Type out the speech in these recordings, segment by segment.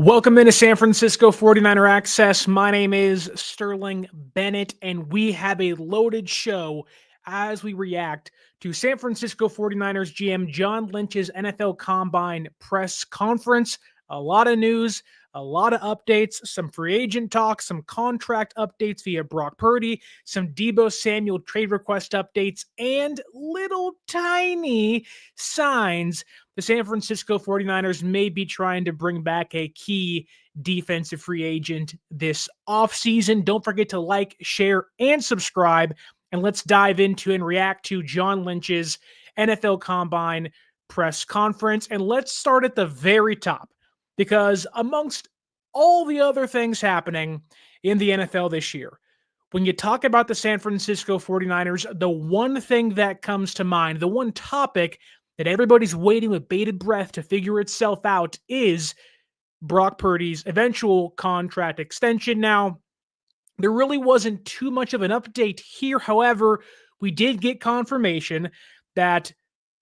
Welcome into San Francisco 49er Access. My name is Sterling Bennett, and we have a loaded show as we react to San Francisco 49ers GM John Lynch's NFL Combine press conference. A lot of news, a lot of updates, some free agent talk, some contract updates via Brock Purdy, some Deebo Samuel trade request updates, and little tiny signs the San Francisco 49ers may be trying to bring back a key defensive free agent this offseason. Don't forget to like, share, and subscribe. And let's dive into and react to John Lynch's NFL Combine press conference. And let's start at the very top, because amongst all the other things happening in the NFL this year, when you talk about the San Francisco 49ers, the one thing that comes to mind, the one topic that everybody's waiting with bated breath to figure itself out is Brock Purdy's eventual contract extension. Now, there really wasn't too much of an update here. However, we did get confirmation that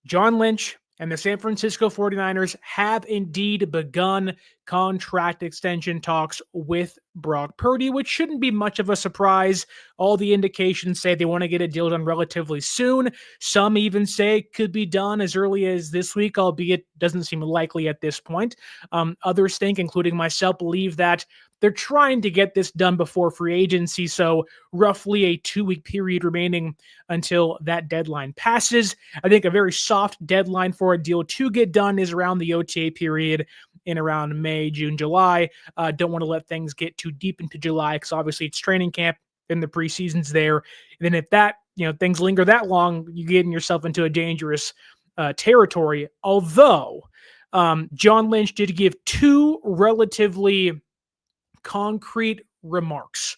John Lynch and the San Francisco 49ers have indeed begun contract extension talks with Brock Purdy, which shouldn't be much of a surprise. All the indications say they want to get a deal done relatively soon. Some even say it could be done as early as this week, albeit doesn't seem likely at this point. Others think, including myself, believe that they're trying to get this done before free agency, so roughly a 2-week period remaining until that deadline passes. I think a very soft deadline for a deal to get done is around the OTA period in around May, June, July. Don't want to let things get too deep into July because obviously it's training camp and the preseason's there. And then if that, things linger that long, you getting yourself into a dangerous territory. Although John Lynch did give two relatively concrete remarks.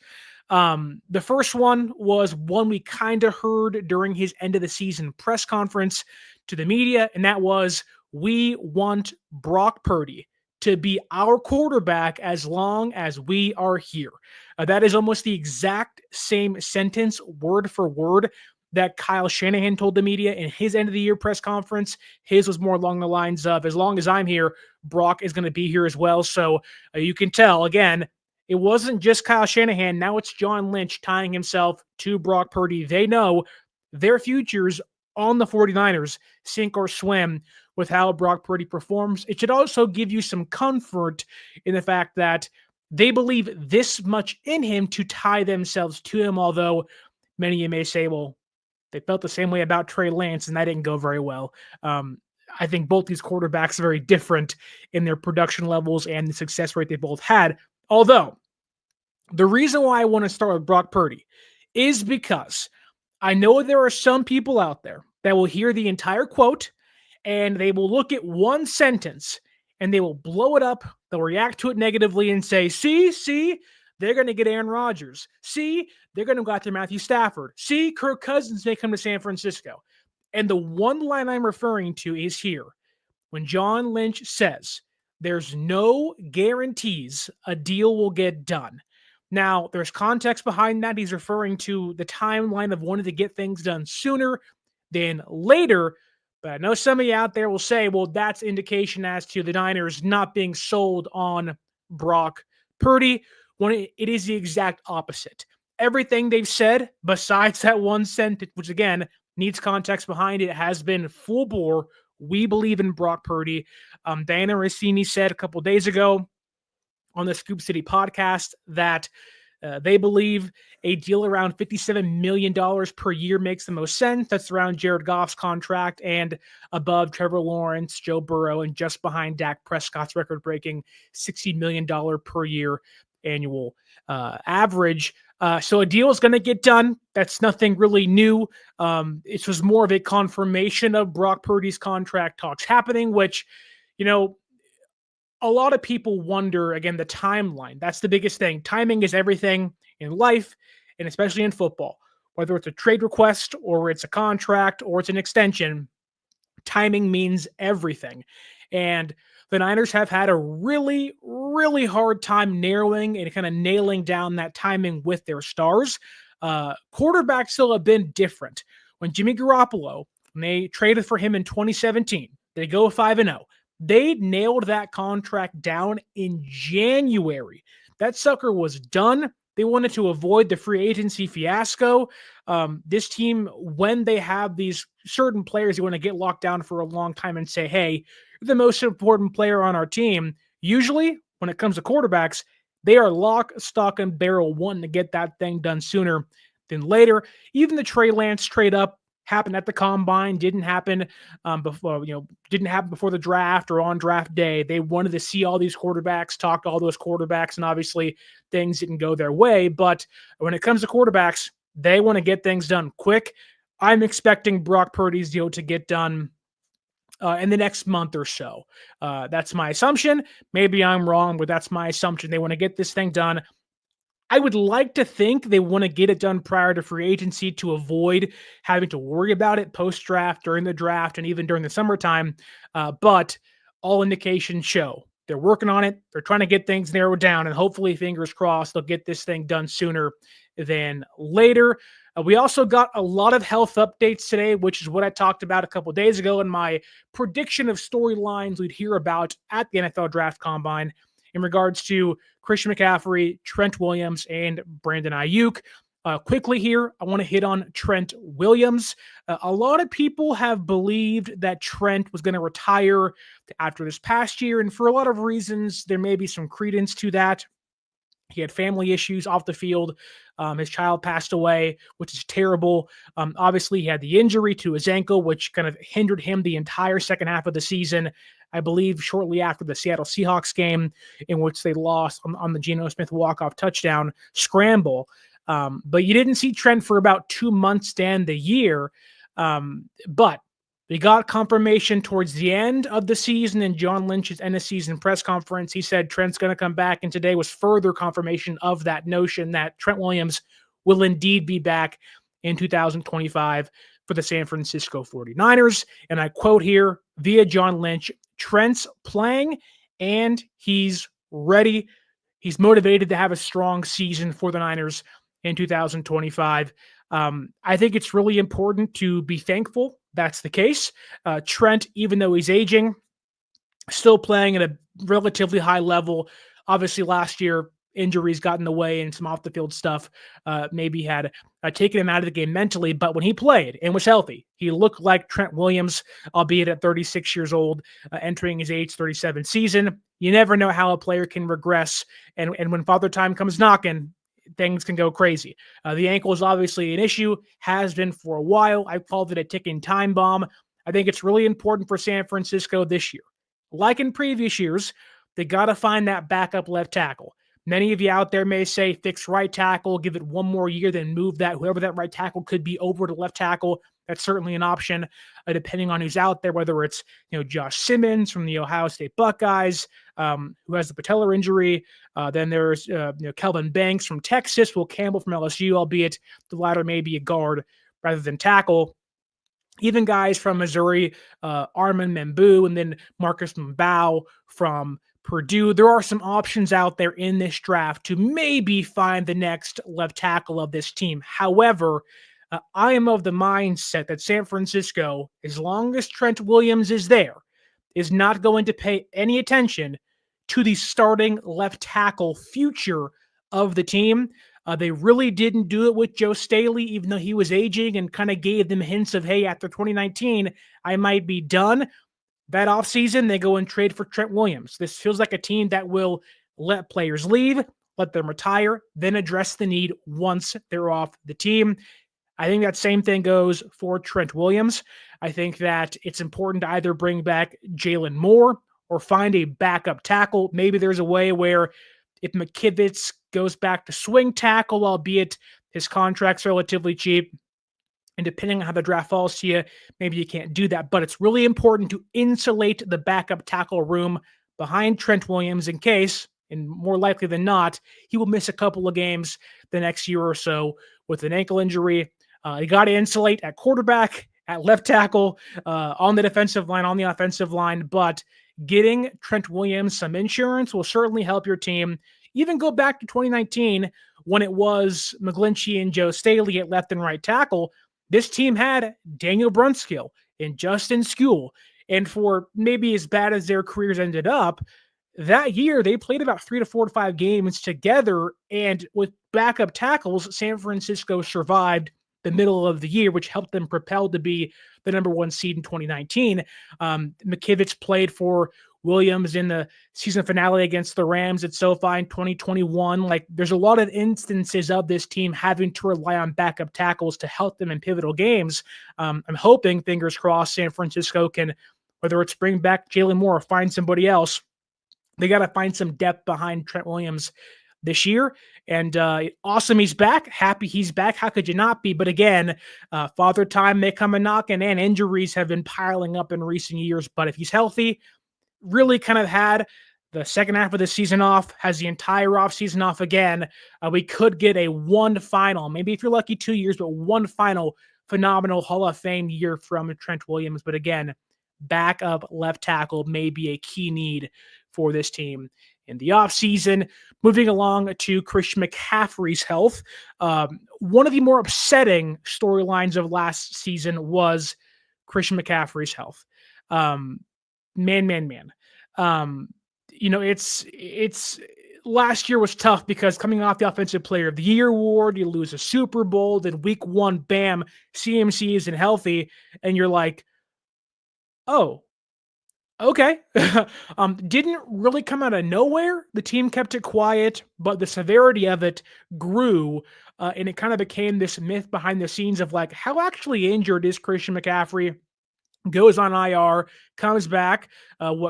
The first one was one we kind of heard during his end of the season press conference to the media, and that was, we want Brock Purdy to be our quarterback as long as we are here. That is almost the exact same sentence, word for word, that Kyle Shanahan told the media in his end of the year press conference. His was more along the lines of, as long as I'm here, Brock is going to be here as well. So you can tell, again, it wasn't just Kyle Shanahan. Now it's John Lynch tying himself to Brock Purdy. They know their futures on the 49ers, sink or swim, with how Brock Purdy performs. It should also give you some comfort in the fact that they believe this much in him to tie themselves to him, although many of you may say, well, they felt the same way about Trey Lance, and that didn't go very well. I think both these quarterbacks are very different in their production levels and the success rate they both had. Although, the reason why I want to start with Brock Purdy is because I know there are some people out there that will hear the entire quote and they will look at one sentence and they will blow it up. They'll react to it negatively and say, see, they're going to get Aaron Rodgers. See, they're going to go after Matthew Stafford. See, Kirk Cousins may come to San Francisco. And the one line I'm referring to is here. When John Lynch says, there's no guarantees a deal will get done. Now, there's context behind that. He's referring to the timeline of wanting to get things done sooner than later. But I know some of you out there will say, well, that's indication as to the Niners not being sold on Brock Purdy, when it is the exact opposite. Everything they've said, besides that one sentence, which again needs context behind it, has been full bore. We believe in Brock Purdy. Diana Rossini said a couple days ago on the Scoop City podcast that they believe a deal around $57 million per year makes the most sense. That's around Jared Goff's contract and above Trevor Lawrence, Joe Burrow, and just behind Dak Prescott's record-breaking $60 million per year annual average. So a deal is going to get done. That's nothing really new. It was more of a confirmation of Brock Purdy's contract talks happening, which, a lot of people wonder, again, the timeline. That's the biggest thing. Timing is everything in life, and especially in football. Whether it's a trade request or it's a contract or it's an extension, timing means everything. And the Niners have had a really, really hard time narrowing and kind of nailing down that timing with their stars. Quarterbacks still have been different. When Jimmy Garoppolo, when they traded for him in 2017, they go 5-0. They nailed that contract down in January. That sucker was done. They wanted to avoid the free agency fiasco. This team, when they have these certain players, you want to get locked down for a long time and say, hey, you're the most important player on our team. Usually, when it comes to quarterbacks, they are lock, stock, and barrel wanting to get that thing done sooner than later. Even the Trey Lance trade up happened at the combine, didn't happen didn't happen before the draft or on draft day. They wanted to see all these quarterbacks, talk to all those quarterbacks, and obviously things didn't go their way. But when it comes to quarterbacks, they want to get things done quick. I'm expecting Brock Purdy's deal to get done in the next month or so. That's my assumption. Maybe I'm wrong, but that's my assumption. They want to get this thing done. I would like to think they want to get it done prior to free agency to avoid having to worry about it post-draft, during the draft, and even during the summertime. But all indications show they're working on it. They're trying to get things narrowed down, and hopefully, fingers crossed, they'll get this thing done sooner than later. We also got a lot of health updates today, which is what I talked about a couple days ago in my prediction of storylines we'd hear about at the NFL Draft Combine in regards to Christian McCaffrey, Trent Williams, and Brandon Aiyuk. Quickly here, I want to hit on Trent Williams. A lot of people have believed that Trent was going to retire after this past year, and for a lot of reasons, there may be some credence to that. He had family issues off the field. His child passed away, which is terrible. Obviously, he had the injury to his ankle, which kind of hindered him the entire second half of the season. I believe shortly after the Seattle Seahawks game, in which they lost on the Geno Smith walk-off touchdown scramble. But you didn't see Trent for about 2 months to end the year. But we got confirmation towards the end of the season in John Lynch's end of season press conference. He said Trent's going to come back, and today was further confirmation of that notion that Trent Williams will indeed be back in 2025 for the San Francisco 49ers. And I quote here via John Lynch, Trent's playing and he's ready. He's motivated to have a strong season for the Niners in 2025. I think it's really important to be thankful that's the case. Trent, even though he's aging, still playing at a relatively high level. Obviously, last year, injuries got in the way and some off-the-field stuff maybe had taken him out of the game mentally. But when he played and was healthy, he looked like Trent Williams, albeit at 36 years old, entering his age 37 season. You never know how a player can regress. And when Father Time comes knocking, things can go crazy. The ankle is obviously an issue, has been for a while. I've called it a ticking time bomb. I think it's really important for San Francisco this year. Like in previous years, they got to find that backup left tackle. Many of you out there may say fix right tackle, give it one more year, then move that, whoever that right tackle could be, over to left tackle. That's certainly an option, depending on who's out there, whether it's Josh Simmons from the Ohio State Buckeyes, who has the patellar injury. Then there's Kelvin Banks from Texas, Will Campbell from LSU, albeit the latter may be a guard rather than tackle. Even guys from Missouri, Armin Membu, and then Marcus Mbao from Purdue. There are some options out there in this draft to maybe find the next left tackle of this team. However, I am of the mindset that San Francisco, as long as Trent Williams is there, is not going to pay any attention to the starting left tackle future of the team. They really didn't do it with Joe Staley, even though he was aging, and kind of gave them hints of, hey, after 2019, I might be done. That offseason, they go and trade for Trent Williams. This feels like a team that will let players leave, let them retire, then address the need once they're off the team. I think that same thing goes for Trent Williams. I think that it's important to either bring back Jalen Moore or find a backup tackle. Maybe there's a way where if McKivitz goes back to swing tackle, albeit his contract's relatively cheap, and depending on how the draft falls to you, maybe you can't do that. But it's really important to insulate the backup tackle room behind Trent Williams in case, and more likely than not, he will miss a couple of games the next year or so with an ankle injury. You got to insulate at quarterback, at left tackle, on the defensive line, on the offensive line. But getting Trent Williams some insurance will certainly help your team. Even go back to 2019 when it was McGlinchey and Joe Staley at left and right tackle. This team had Daniel Brunskill and Justin Skule And for maybe as bad as their careers ended up, that year they played about 3 to 4 to 5 games together. And with backup tackles, San Francisco survived the middle of the year, which helped them propel to be the number 1 seed in 2019. McKivitz played for Williams in the season finale against the Rams at SoFi in 2021. Like, there's a lot of instances of this team having to rely on backup tackles to help them in pivotal games. I'm hoping, fingers crossed, San Francisco can, whether it's bring back Jalen Moore or find somebody else, they got to find some depth behind Trent Williams this year. And awesome he's back. Happy he's back. How could you not be? But again, father time may come a knocking, and injuries have been piling up in recent years. But if he's healthy, really kind of had the second half of the season off, has the entire offseason off again, we could get a one final, maybe if you're lucky 2 years, but one final phenomenal Hall of Fame year from Trent Williams. But again, backup left tackle may be a key need for this team in the offseason. Moving along to Christian McCaffrey's health. One of the more upsetting storylines of last season was Christian McCaffrey's health. Man. It's last year was tough because coming off the Offensive Player of the Year award, you lose a Super Bowl, then week 1, bam, CMC isn't healthy, and you're like, oh, okay. Didn't really come out of nowhere. The team kept it quiet, but the severity of it grew, and it kind of became this myth behind the scenes of like, how actually injured is Christian McCaffrey? Goes on IR, comes back,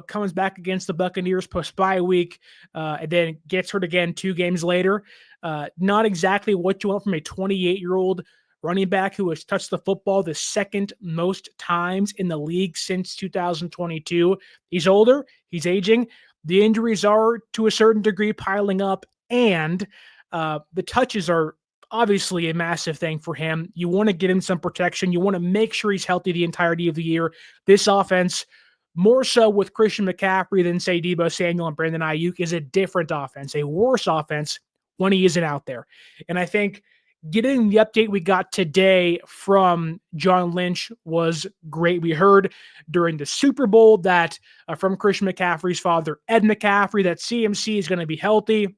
comes back against the Buccaneers post-bye week, and then gets hurt again 2 games later. Not exactly what you want from a 28-year-old running back who has touched the football the second most times in the league since 2022. He's older, he's aging. The injuries are, to a certain degree, piling up, and the touches are obviously a massive thing for him. You want to get him some protection. You want to make sure he's healthy the entirety of the year. This offense, more so with Christian McCaffrey than, say, Deebo Samuel and Brandon Aiyuk, is a different offense, a worse offense when he isn't out there. And I think getting the update we got today from John Lynch was great. We heard during the Super Bowl that from Christian McCaffrey's father, Ed McCaffrey, that CMC is going to be healthy,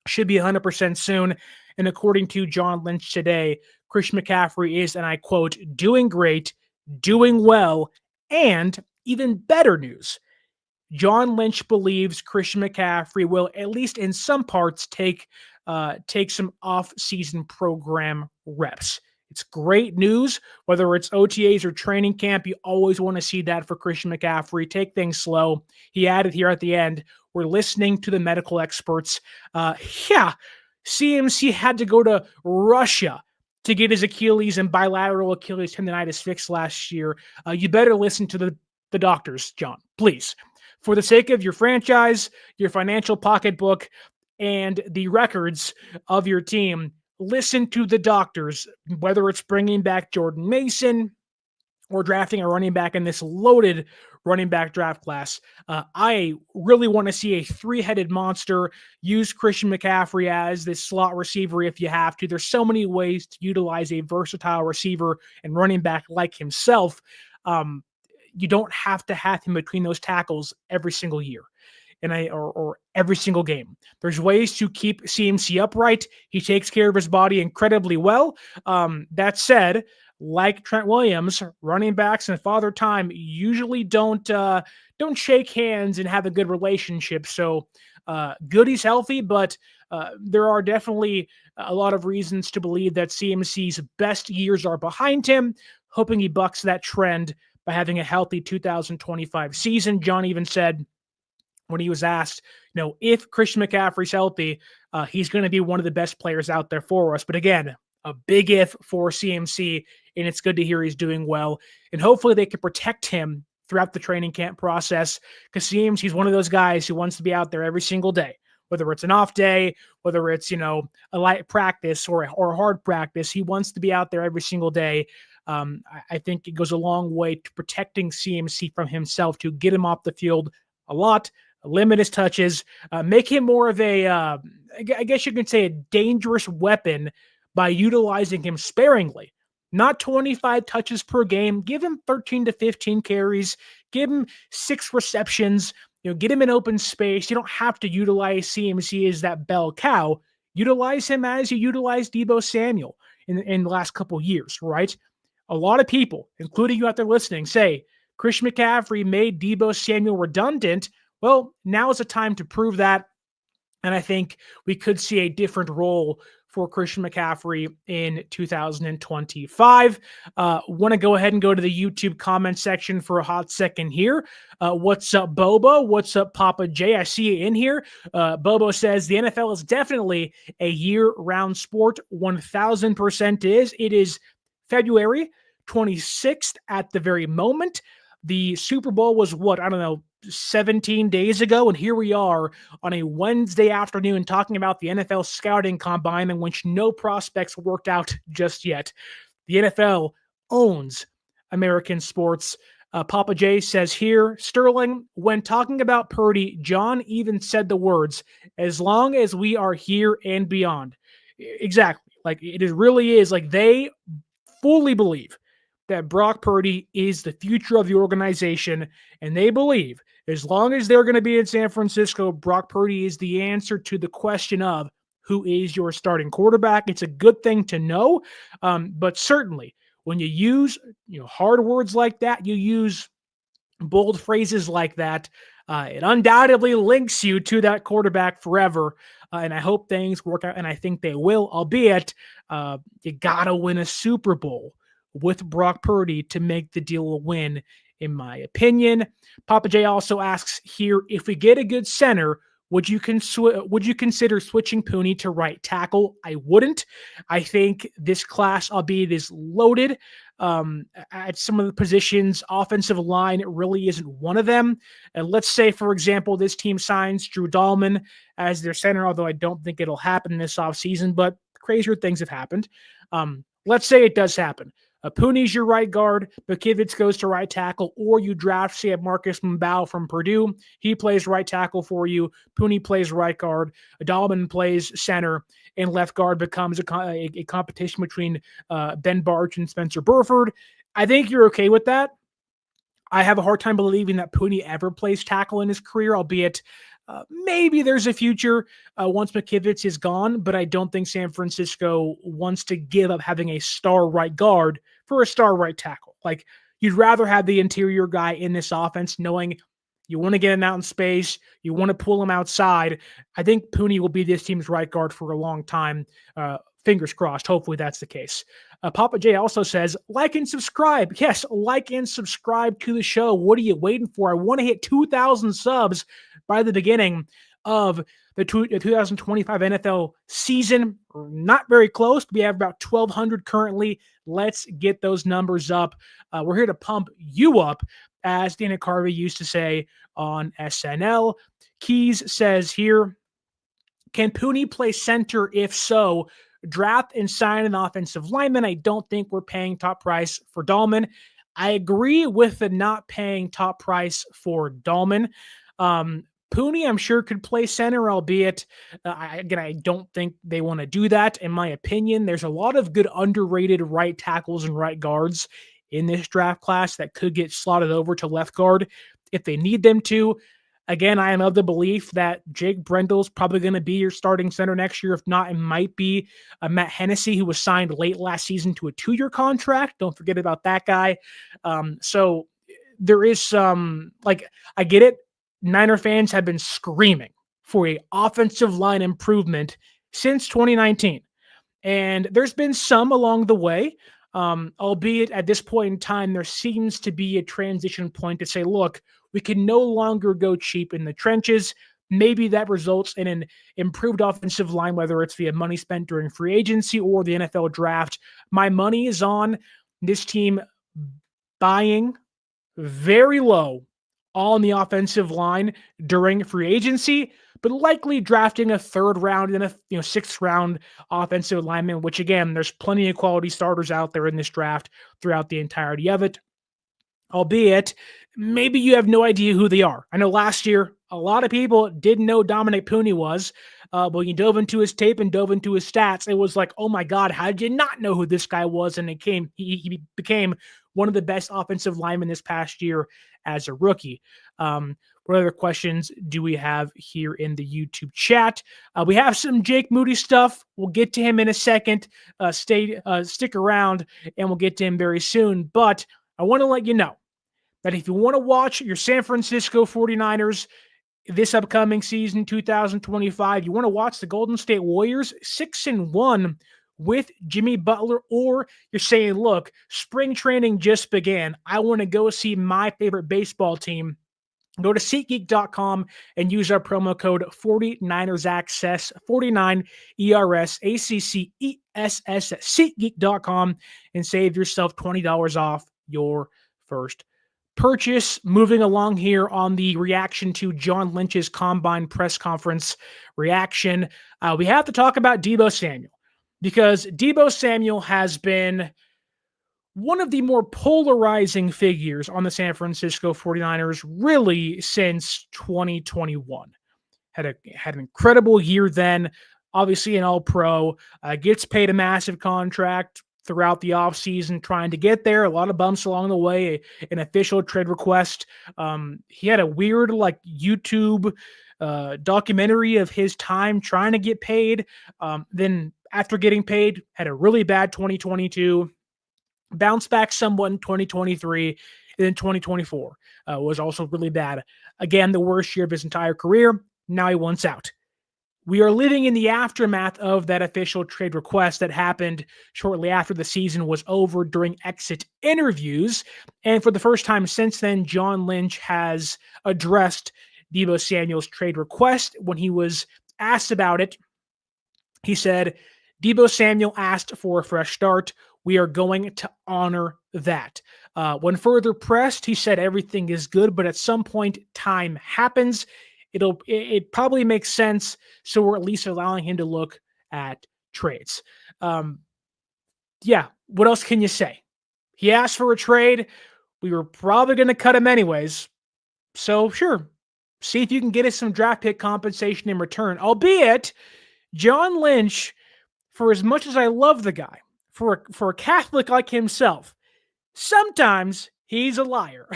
should be 100% soon. And according to John Lynch today, Christian McCaffrey is, and I quote, doing great, doing well, and even better news. John Lynch believes Christian McCaffrey will, at least in some parts, take some off-season program reps. It's great news, whether it's OTAs or training camp. You always want to see that for Christian McCaffrey. Take things slow. He added here at the end, we're listening to the medical experts. CMC had to go to Russia to get his Achilles and bilateral Achilles tendonitis fixed last year. You better listen to the doctors, John, please. For the sake of your franchise, your financial pocketbook, and the records of your team, listen to the doctors, whether it's bringing back Jordan Mason or drafting a running back in this loaded running back draft class. I really want to see a 3-headed monster. Use Christian McCaffrey as this slot receiver if you have to. There's so many ways to utilize a versatile receiver and running back like himself. You don't have to have him between those tackles every single year. Or every single game. There's ways to keep CMC upright. He takes care of his body incredibly well. That said, like Trent Williams, running backs and Father Time usually don't shake hands and have a good relationship. So good he's healthy, but there are definitely a lot of reasons to believe that CMC's best years are behind him, hoping he bucks that trend by having a healthy 2025 season. John even said, when he was asked, if Christian McCaffrey's healthy, he's going to be one of the best players out there for us. But again, a big if for CMC, and it's good to hear he's doing well. And hopefully they can protect him throughout the training camp process, because CMC's one of those guys who wants to be out there every single day, whether it's an off day, whether it's, a light practice or a hard practice. He wants to be out there every single day. I think it goes a long way to protecting CMC from himself, to get him off the field a lot, limit his touches, make him more of a, I guess you could say, a dangerous weapon by utilizing him sparingly, not 25 touches per game. Give him 13 to 15 carries. Give him 6 receptions. Get him in open space. You don't have to utilize CMC as that bell cow. Utilize him as you utilize Deebo Samuel in the last couple years, right? A lot of people, including you out there listening, say Christian McCaffrey made Deebo Samuel redundant. Well, now is the time to prove that. And I think we could see a different role for Christian McCaffrey in 2025. Want to go ahead and go to the YouTube comment section for a hot second here. What's up, Bobo? What's up, Papa J? I see you in here. Bobo says the NFL is definitely a year-round sport. 1,000% is. It is February 26th at the very moment. The Super Bowl was 17 days ago, and here we are on a Wednesday afternoon talking about the NFL scouting combine in which no prospects worked out just yet. The NFL owns American sports. Papa J says here, Sterling, when talking about Purdy, John even said the words, as long as we are here and beyond. Exactly. Like, really is like they fully believe that Brock Purdy is the future of the organization, and they believe as long as they're going to be in San Francisco, Brock Purdy is the answer to the question of who is your starting quarterback. It's a good thing to know, but certainly when you use hard words like that, you use bold phrases like that, it undoubtedly links you to that quarterback forever. And I hope things work out, and I think they will, albeit you got to win a Super Bowl with Brock Purdy to make the deal a win, in my opinion. Papa J also asks here, if we get a good center, would you consider switching Pooney to right tackle? I wouldn't. I think this class, albeit is loaded, at some of the positions, offensive line really isn't one of them. And let's say, for example, this team signs Drew Dahlman as their center, although I don't think it'll happen this offseason, but crazier things have happened. Let's say it does happen. Pooney's your right guard, McKivitz goes to right tackle, or you draft, say, Marcus Mbao from Purdue. He plays right tackle for you. Pooney plays right guard. Dahlman plays center, and left guard becomes a competition between Ben Barch and Spencer Burford. I think you're okay with that. I have a hard time believing that Pooney ever plays tackle in his career, albeit maybe there's a future once McKivitz is gone, but I don't think San Francisco wants to give up having a star right guard for a star right tackle. Like, you'd rather have the interior guy in this offense, knowing you want to get him out in space, you want to pull him outside. I think Pooney will be this team's right guard for a long time. Fingers crossed. Hopefully that's the case. Papa J also says, like and subscribe. Yes, like and subscribe to the show. What are you waiting for? I want to hit 2,000 subs by the beginning of the 2025 NFL season. We're not very close. We have about 1,200 currently. Let's get those numbers up. We're here to pump you up, as Dana Carvey used to say on SNL. Keys says here, can Pooney play center? If so, draft and sign an offensive lineman. I don't think we're paying top price for Dahlman. I agree with the not paying top price for Dahlman. Pooney, I'm sure, could play center, albeit, I don't think they want to do that. In my opinion, there's a lot of good underrated right tackles and right guards in this draft class that could get slotted over to left guard if they need them to. Again, I am of the belief that Jake Brendel's probably going to be your starting center next year. If not, it might be Matt Hennessy, who was signed late last season to a 2-year contract. Don't forget about that guy. So there is some, I get it. Niner fans have been screaming for an offensive line improvement since 2019. And there's been some along the way, albeit at this point in time, there seems to be a transition point to say, look, we can no longer go cheap in the trenches. Maybe that results in an improved offensive line, whether it's via money spent during free agency or the NFL draft. My money is on this team buying very low on the offensive line during free agency, but likely drafting a 3rd round and a 6th round offensive lineman, which, again, there's plenty of quality starters out there in this draft throughout the entirety of it. Albeit, maybe you have no idea who they are. I know last year, a lot of people didn't know Dominic Pooney was. But when you dove into his tape and dove into his stats, it was like, oh my God, how did you not know who this guy was? And he became one of the best offensive linemen this past year as a rookie. What other questions do we have here in the YouTube chat? We have some Jake Moody stuff. We'll get to him in a second. Stick around, and we'll get to him very soon. But I want to let you know that if you want to watch your San Francisco 49ers this upcoming season, 2025, you want to watch the Golden State Warriors 6-1 with Jimmy Butler, or you're saying, look, spring training just began. I want to go see my favorite baseball team. Go to SeatGeek.com and use our promo code 49ersaccess, 49ERSACCESS at SeatGeek.com and save yourself $20 off your first purchase. Moving along here on the reaction to John Lynch's Combine press conference reaction, we have to talk about Deebo Samuel, because Deebo Samuel has been one of the more polarizing figures on the San Francisco 49ers really since 2021. Had an incredible year then, obviously an All-Pro, gets paid a massive contract throughout the offseason trying to get there. A lot of bumps along the way, an official trade request. He had a weird YouTube documentary of his time trying to get paid. Then after getting paid, had a really bad 2022. Bounced back somewhat in 2023, and then 2024 was also really bad. Again, the worst year of his entire career. Now he wants out. We are living in the aftermath of that official trade request that happened shortly after the season was over during exit interviews. And for the first time since then, John Lynch has addressed Deebo Samuel's trade request. When he was asked about it, he said, Deebo Samuel asked for a fresh start. We are going to honor that. When further pressed, he said everything is good, but at some point time happens. It probably makes sense, so we're at least allowing him to look at trades. Yeah, what else can you say? He asked for a trade. We were probably going to cut him anyways. So sure, see if you can get us some draft pick compensation in return. Albeit, John Lynch, for as much as I love the guy, for a Catholic like himself, sometimes he's a liar.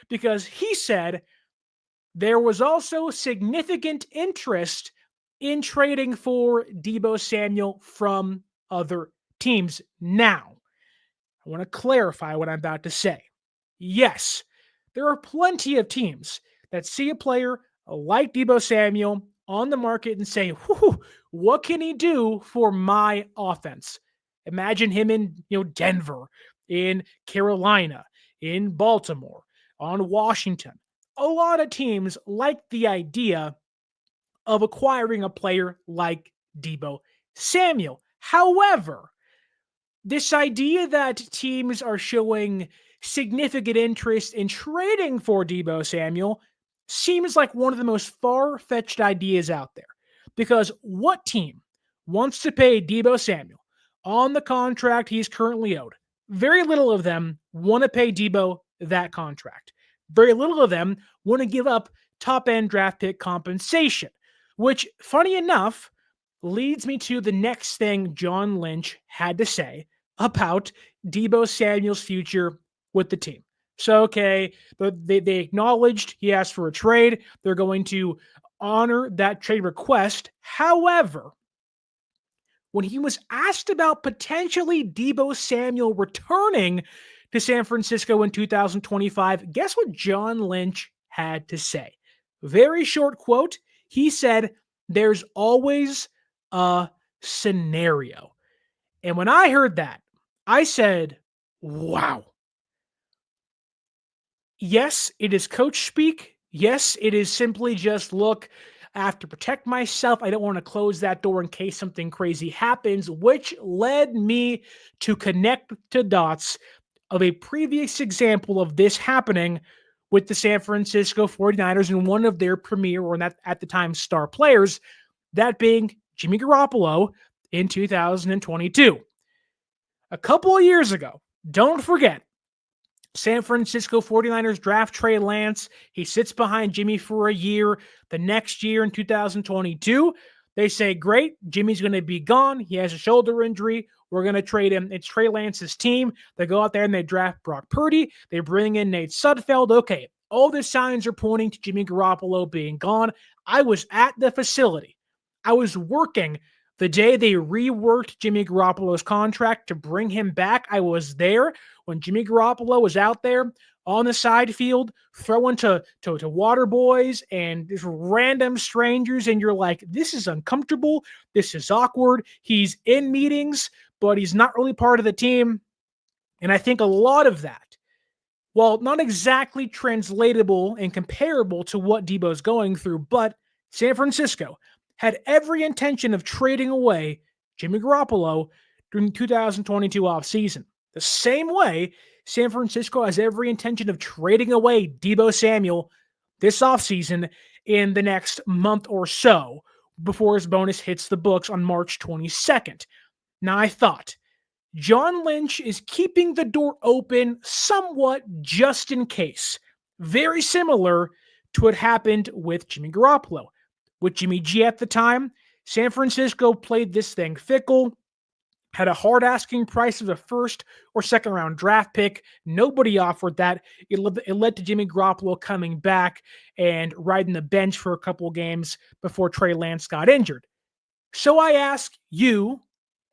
Because he said there was also significant interest in trading for Deebo Samuel from other teams. Now, I want to clarify what I'm about to say. Yes, there are plenty of teams that see a player like Deebo Samuel on the market and say, what can he do for my offense? Imagine him in Denver, in Carolina, in Baltimore, on Washington. A lot of teams like the idea of acquiring a player like Deebo Samuel. However, this idea that teams are showing significant interest in trading for Deebo Samuel seems like one of the most far-fetched ideas out there. Because what team wants to pay Deebo Samuel on the contract he's currently owed? Very little of them want to pay Deebo that contract. Very little of them want to give up top-end draft pick compensation, which, funny enough, leads me to the next thing John Lynch had to say about Deebo Samuel's future with the team. So, okay, they acknowledged he asked for a trade. They're going to honor that trade request. However, when he was asked about potentially Deebo Samuel returning to San Francisco in 2025, guess what John Lynch had to say? Very short quote. He said, there's always a scenario. And when I heard that, I said, wow. Yes, it is coach speak. Yes, it is simply just, look, I have to protect myself. I don't want to close that door in case something crazy happens, which led me to connect the dots of a previous example of this happening with the San Francisco 49ers and one of their premier, or at the time, star players, that being Jimmy Garoppolo in 2022. A couple of years ago, don't forget, San Francisco 49ers draft Trey Lance. He sits behind Jimmy for a year. The next year in 2022, they say, great, Jimmy's going to be gone. He has a shoulder injury. We're going to trade him. It's Trey Lance's team. They go out there and they draft Brock Purdy. They bring in Nate Sudfeld. Okay, all the signs are pointing to Jimmy Garoppolo being gone. I was at the facility. I was working the day they reworked Jimmy Garoppolo's contract to bring him back. I was there when Jimmy Garoppolo was out there on the side field throwing to water boys and just random strangers, and you're like, this is uncomfortable. This is awkward. He's in meetings, but he's not really part of the team. And I think a lot of that, while not exactly translatable and comparable to what Deebo's going through, but San Francisco had every intention of trading away Jimmy Garoppolo during the 2022 offseason. The same way San Francisco has every intention of trading away Deebo Samuel this offseason in the next month or so before his bonus hits the books on March 22nd. Now, I thought John Lynch is keeping the door open somewhat just in case. Very similar to what happened with Jimmy Garoppolo. With Jimmy G at the time, San Francisco played this thing fickle, had a hard asking price of a first or second round draft pick. Nobody offered that. It led to Jimmy Garoppolo coming back and riding the bench for a couple games before Trey Lance got injured. So I ask you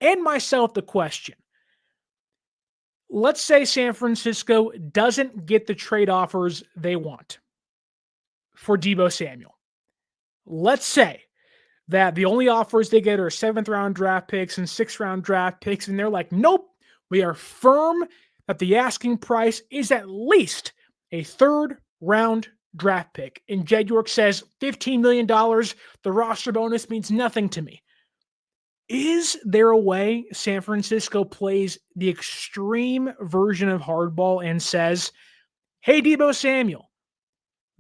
and myself the question. Let's say San Francisco doesn't get the trade offers they want for Deebo Samuel. Let's say that the only offers they get are 7th round draft picks and 6th round draft picks, and they're like, nope, we are firm that the asking price is at least a 3rd round draft pick. And Jed York says, $15 million, the roster bonus means nothing to me. Is there a way San Francisco plays the extreme version of hardball and says, hey, Deebo Samuel,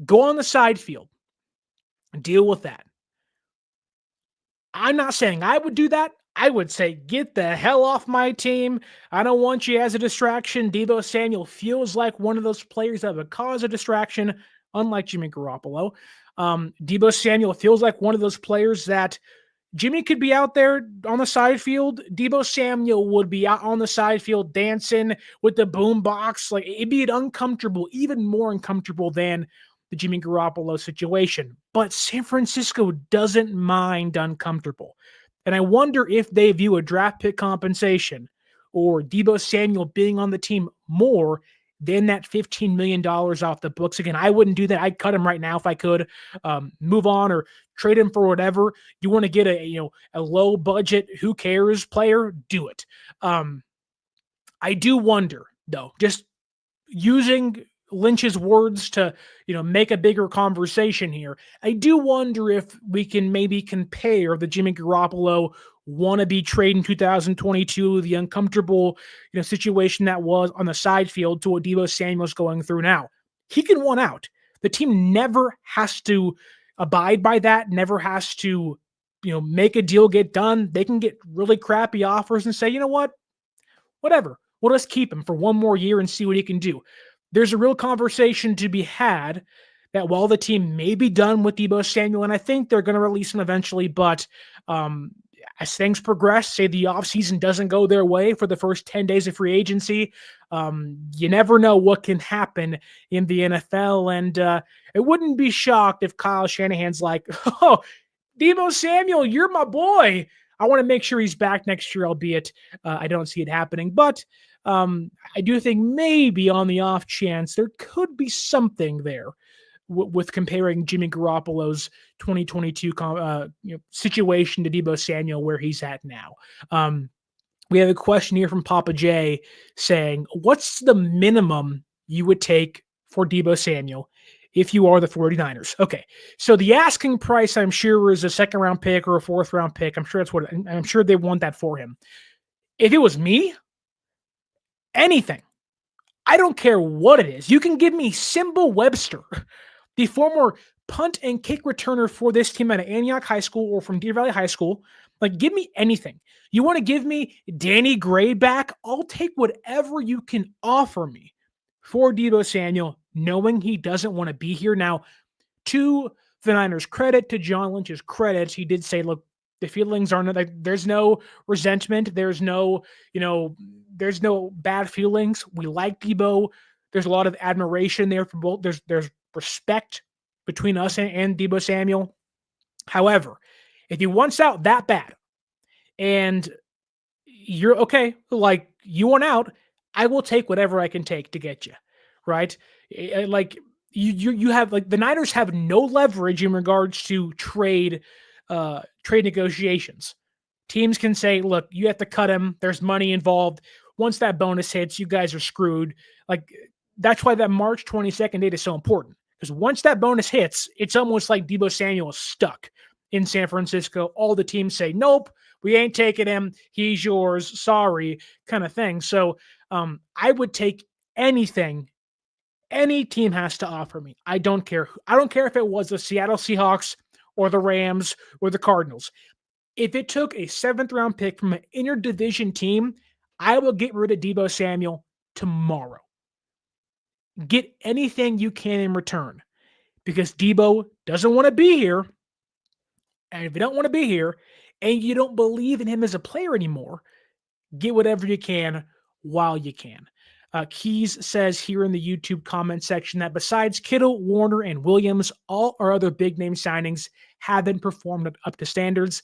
go on the side field, deal with that? I'm not saying I would do that. I would say, get the hell off my team. I don't want you as a distraction. Deebo Samuel feels like one of those players that would cause a distraction, unlike Jimmy Garoppolo. Deebo Samuel feels like one of those players that Jimmy could be out there on the side field. Deebo Samuel would be out on the side field dancing with the boom box. Like, it'd be uncomfortable, even more uncomfortable than the Jimmy Garoppolo situation. But San Francisco doesn't mind uncomfortable. And I wonder if they view a draft pick compensation or Deebo Samuel being on the team more than that $15 million off the books. Again, I wouldn't do that. I'd cut him right now if I could. Move on or trade him for whatever. You want to get a low budget, who cares player? Do it. I do wonder, though, just using Lynch's words to, make a bigger conversation here. I do wonder if we can maybe compare the Jimmy Garoppolo wannabe trade in 2022, the uncomfortable, situation that was on the side field, to what Deebo Samuel's going through now. He can want out. The team never has to abide by that, never has to, make a deal get done. They can get really crappy offers and say, you know what? Whatever. We'll just keep him for one more year and see what he can do. There's a real conversation to be had that while the team may be done with Deebo Samuel, and I think they're going to release him eventually, but as things progress, say the offseason doesn't go their way for the first 10 days of free agency, you never know what can happen in the NFL. And it wouldn't be shocked if Kyle Shanahan's like, oh, Deebo Samuel, you're my boy. I want to make sure he's back next year, albeit I don't see it happening. But I do think maybe on the off chance there could be something there with comparing Jimmy Garoppolo's 2022 situation to Deebo Samuel, where he's at now. We have a question here from Papa J saying, what's the minimum you would take for Deebo Samuel if you are the 49ers? Okay, so the asking price, I'm sure, is a 2nd round pick or a 4th round pick. I'm sure I'm sure they want that for him. If it was me, anything. I don't care what it is. You can give me Simba Webster, the former punt and kick returner for this team out of Antioch High School or from Deer Valley High School. Like, give me anything. You want to give me Danny Gray back? I'll take whatever you can offer me for Deebo Samuel, knowing he doesn't want to be here. Now, to the Niners' credit, to John Lynch's credit, he did say, look, the feelings aren't like there's no resentment. There's no, there's no bad feelings. We like Deebo. There's a lot of admiration there for both. There's respect between us and Deebo Samuel. However, if he wants out that bad and you're okay, like you want out, I will take whatever I can take to get you, right? Like you have like the Niners have no leverage in regards to trade negotiations. Teams can say, look, you have to cut him. There's money involved. Once that bonus hits, you guys are screwed. Like that's why that March 22nd date is so important. Because once that bonus hits, it's almost like Deebo Samuel is stuck in San Francisco. All the teams say, nope, we ain't taking him. He's yours. Sorry, kind of thing. So I would take anything any team has to offer me. I don't care. I don't care if it was the Seattle Seahawks or the Rams or the Cardinals. If it took a 7th-round pick from an interdivision team, I will get rid of Deebo Samuel tomorrow. Get anything you can in return because Deebo doesn't want to be here. And if you don't want to be here and you don't believe in him as a player anymore, get whatever you can while you can. Keys says here in the YouTube comment section that besides Kittle, Warner, and Williams, all our other big name signings haven't performed up to standards.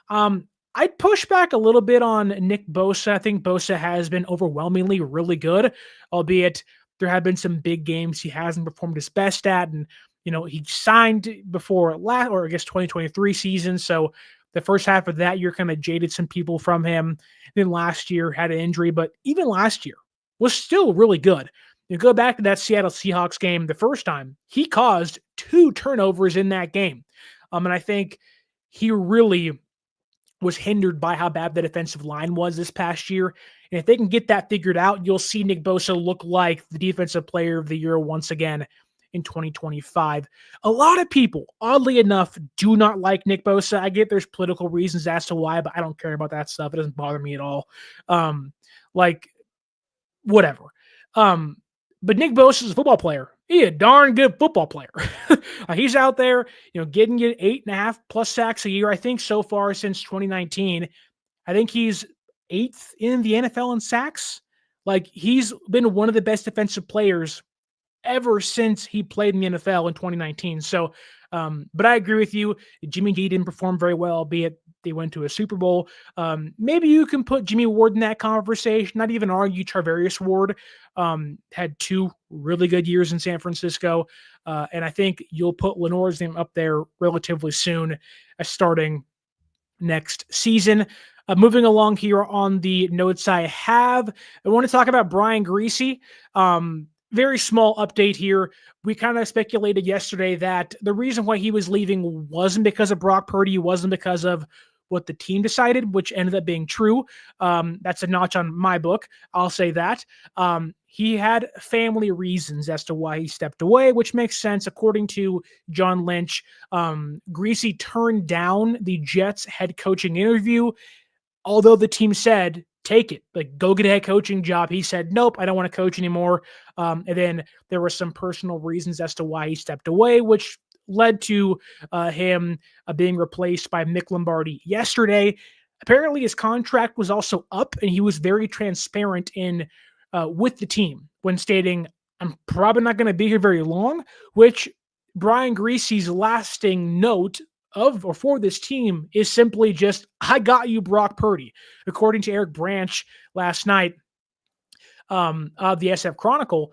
I'd push back a little bit on Nick Bosa. I think Bosa has been overwhelmingly really good, albeit there have been some big games he hasn't performed his best at. And, he signed before 2023 season. So the first half of that year kind of jaded some people from him. Then last year had an injury, but even last year was still really good. You go back to that Seattle Seahawks game the first time, he caused 2 turnovers in that game. And I think he really was hindered by how bad the defensive line was this past year. And if they can get that figured out, you'll see Nick Bosa look like the defensive player of the year once again in 2025. A lot of people, oddly enough, do not like Nick Bosa. I get there's political reasons as to why, but I don't care about that stuff. It doesn't bother me at all. Whatever. But Nick Bosa is a football player. He's a darn good football player. He's out there, getting you 8.5+ sacks a year. I think so far since 2019, I think he's 8th in the NFL in sacks. Like he's been one of the best defensive players ever since he played in the NFL in 2019. So, but I agree with you. Jimmy G didn't perform very well, albeit they went to a Super Bowl. Maybe you can put Jimmy Ward in that conversation. Not even argue Charvarius Ward had 2 really good years in San Francisco. And I think you'll put Lenore's name up there relatively soon starting next season. Moving along here on the notes I want to talk about Brian Griese. Very small update here. We kind of speculated yesterday that the reason why he was leaving wasn't because of Brock Purdy, wasn't because of what the team decided, which ended up being true. That's a notch on my book. I'll say that. He had family reasons as to why he stepped away, which makes sense. According to John Lynch, Griese turned down the Jets head coaching interview, although the team said, take it, like go get a head coaching job. He said, nope, I don't want to coach anymore. And then there were some personal reasons as to why he stepped away, which led to him being replaced by Mick Lombardi yesterday. Apparently his contract was also up, and he was very transparent with the team when stating, I'm probably not going to be here very long, which Brian Griese's lasting note for this team is simply just, I got you Brock Purdy. According to Eric Branch last night of the SF Chronicle,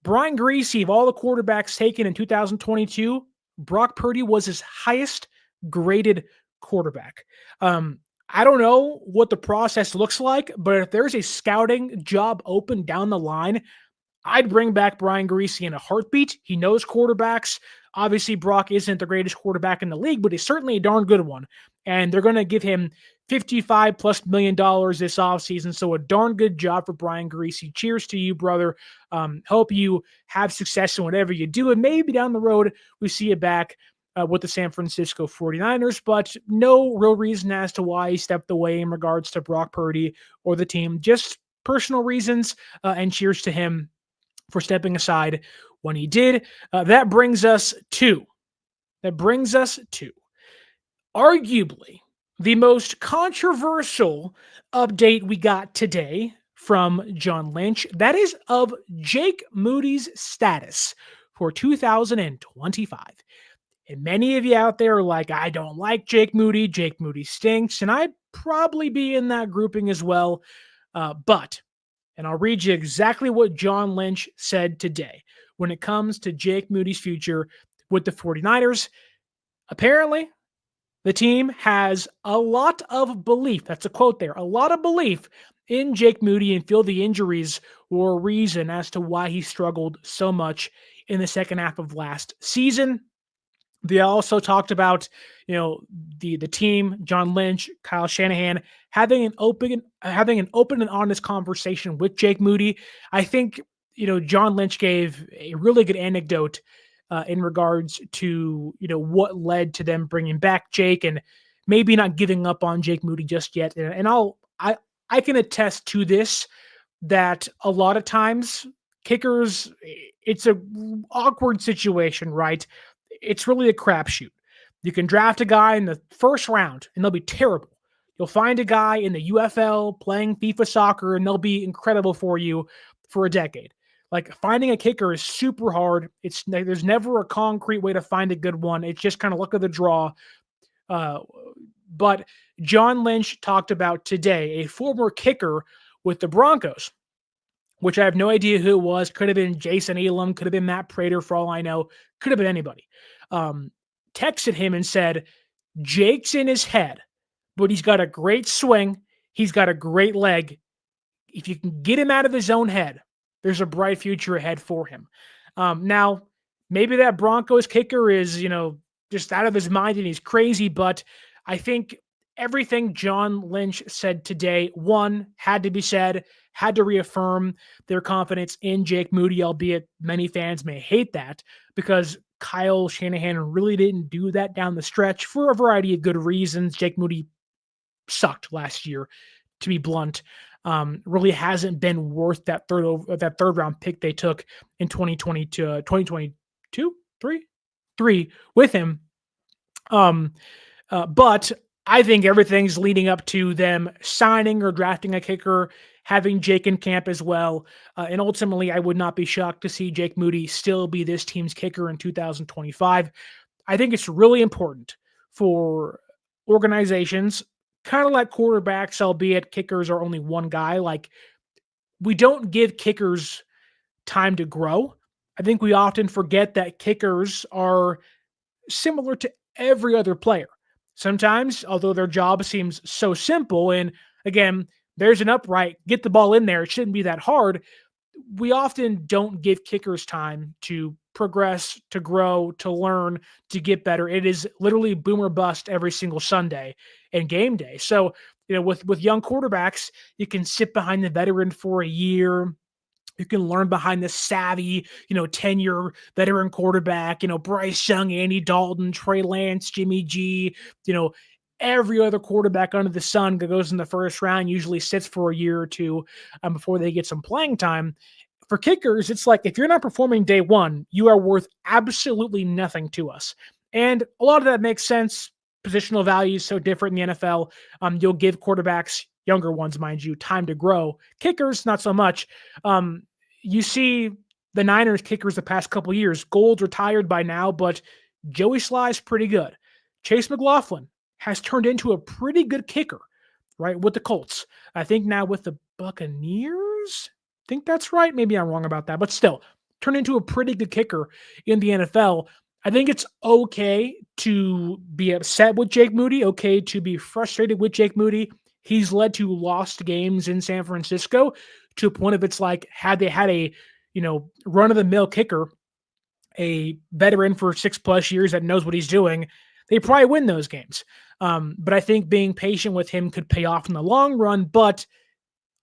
Brian Griese, of all the quarterbacks taken in 2022, Brock Purdy was his highest graded quarterback. I don't know what the process looks like, but if there's a scouting job open down the line, I'd bring back Brian Griese in a heartbeat. He knows quarterbacks. Obviously, Brock isn't the greatest quarterback in the league, but he's certainly a darn good one. And they're going to give him $55+ million this offseason. So a darn good job for Brian Griese. Cheers to you, brother. Hope you have success in whatever you do. And maybe down the road, we see you back with the San Francisco 49ers, but no real reason as to why he stepped away in regards to Brock Purdy or the team. Just personal reasons, and cheers to him for stepping aside when he did. That brings us to arguably the most controversial update we got today from John Lynch. That is of Jake Moody's status for 2025. And many of you out there are like, I don't like Jake Moody. Jake Moody stinks. And I'd probably be in that grouping as well. And I'll read you exactly what John Lynch said today when it comes to Jake Moody's future with the 49ers. Apparently, the team has a lot of belief. That's a quote there. A lot of belief in Jake Moody and feel the injuries were a reason as to why he struggled so much in the second half of last season. They also talked about, the team, John Lynch, Kyle Shanahan, having an open and honest conversation with Jake Moody. I think, John Lynch gave a really good anecdote in regards to, what led to them bringing back Jake and maybe not giving up on Jake Moody just yet. And I can attest to this, that a lot of times kickers, it's a awkward situation, right? It's really a crapshoot. You can draft a guy in the first round and they'll be terrible. You'll find a guy in the UFL playing FIFA soccer and they'll be incredible for you for a decade. Like, finding a kicker is super hard. There's never a concrete way to find a good one. It's just kind of luck of the draw. But John Lynch talked about today a former kicker with the Broncos, which I have no idea who it was. Could have been Jason Elam, could have been Matt Prater for all I know. Could have been anybody. Texted him and said, Jake's in his head, but he's got a great swing. He's got a great leg. If you can get him out of his own head, there's a bright future ahead for him. Now, maybe that Broncos kicker is, just out of his mind and he's crazy, but I think everything John Lynch said today, one, had to be said, had to reaffirm their confidence in Jake Moody, albeit many fans may hate that because Kyle Shanahan really didn't do that down the stretch for a variety of good reasons. Jake Moody sucked last year, to be blunt. Really hasn't been worth that third round pick they took in 2022, three with him. But I think everything's leading up to them signing or drafting a kicker, having Jake in camp as well. And ultimately, I would not be shocked to see Jake Moody still be this team's kicker in 2025. I think it's really important for organizations, kind of like quarterbacks, albeit kickers are only one guy. Like, we don't give kickers time to grow. I think we often forget that kickers are similar to every other player. Sometimes, although their job seems so simple, and again, there's an upright, get the ball in there, it shouldn't be that hard, we often don't give kickers time to progress, to grow, to learn, to get better. It is literally boom or bust every single Sunday and game day. So, with young quarterbacks, you can sit behind the veteran for a year. You can learn behind the savvy, 10-year veteran quarterback, Bryce Young, Andy Dalton, Trey Lance, Jimmy G, every other quarterback under the sun that goes in the first round usually sits for a year or two before they get some playing time. For kickers, it's like, if you're not performing day one, you are worth absolutely nothing to us. And a lot of that makes sense. Positional value is so different in the NFL. You'll give quarterbacks, younger ones, mind you, time to grow. Kickers, not so much. You see the Niners kickers the past couple years. Gold's retired by now, but Joey Sly's pretty good. Chase McLaughlin has turned into a pretty good kicker, right, with the Colts. I think now with the Buccaneers, I think that's right. Maybe I'm wrong about that, but still, turned into a pretty good kicker in the NFL. I think it's okay to be upset with Jake Moody, okay to be frustrated with Jake Moody. He's led to lost games in San Francisco to a point of it's like, had they had a, run-of-the-mill kicker, a veteran for 6+ years that knows what he's doing, they probably win those games. But I think being patient with him could pay off in the long run, but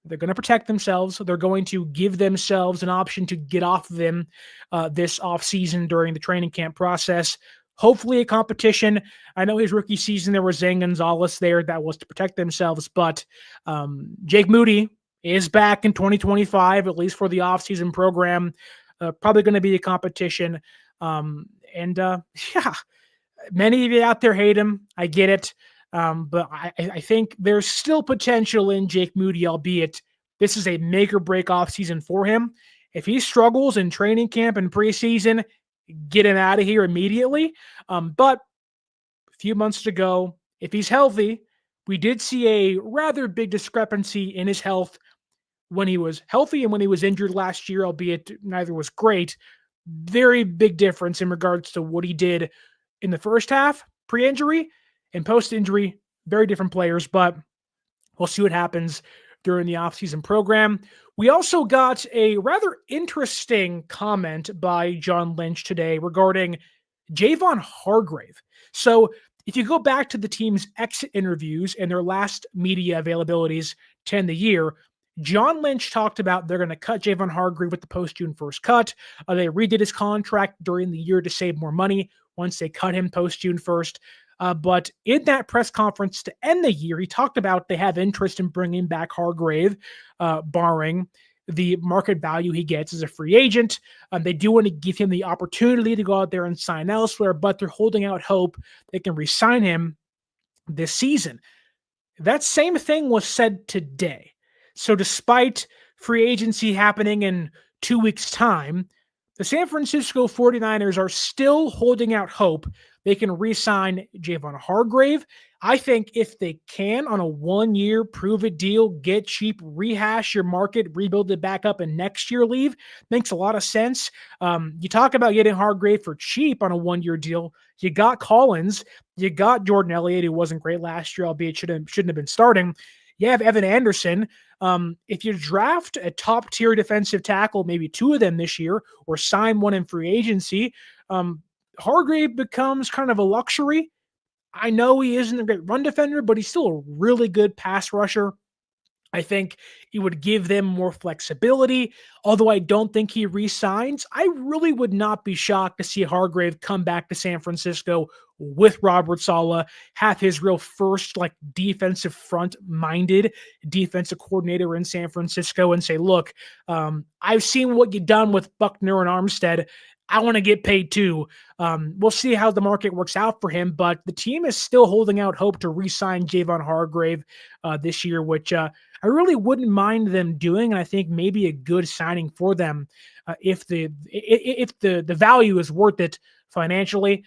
they're going to protect themselves. They're going to give themselves an option to get off of him this offseason during the training camp process. Hopefully a competition. I know his rookie season, there was Zane Gonzalez there. That was to protect themselves. But Jake Moody is back in 2025, at least for the offseason program. Probably going to be a competition. Yeah, many of you out there hate him. I get it. But I think there's still potential in Jake Moody, albeit this is a make or break offseason for him. If he struggles in training camp and preseason, get him out of here immediately. But a few months to go, if he's healthy, we did see a rather big discrepancy in his health when he was healthy and when he was injured last year, albeit neither was great. Very big difference in regards to what he did in the first half, pre-injury, and post-injury. Very different players, but we'll see what happens during the offseason program. We also got a rather interesting comment by John Lynch today regarding Javon Hargrave. So if you go back to the team's exit interviews and their last media availabilities to end the year, John Lynch talked about they're going to cut Javon Hargrave with the post-June 1st cut. They redid his contract during the year to save more money once they cut him post-June 1st. But in that press conference to end the year, he talked about they have interest in bringing back Hargrave, barring the market value he gets as a free agent. They do want to give him the opportunity to go out there and sign elsewhere, but they're holding out hope they can re-sign him this season. That same thing was said today. So despite free agency happening in 2 weeks' time, the San Francisco 49ers are still holding out hope they can re-sign Javon Hargrave. I think if they can, on a 1-year prove-it deal, get cheap, rehash your market, rebuild it back up, and next year leave, makes a lot of sense. You talk about getting Hargrave for cheap on a 1-year deal. You got Collins. You got Jordan Elliott, who wasn't great last year, albeit shouldn't have been starting. You have Evan Anderson. If you draft a top-tier defensive tackle, maybe 2 of them this year, or sign one in free agency, Hargrave becomes kind of a luxury. I know he isn't a great run defender, but he's still a really good pass rusher. I think he would give them more flexibility, although I don't think he re-signs. I really would not be shocked to see Hargrave come back to San Francisco with Robert Saleh, have his real first defensive front-minded defensive coordinator in San Francisco and say, look, I've seen what you've done with Buckner and Armstead. I want to get paid too. We'll see how the market works out for him, but the team is still holding out hope to re-sign Javon Hargrave this year, which I really wouldn't mind them doing. And I think maybe a good signing for them if the value is worth it financially.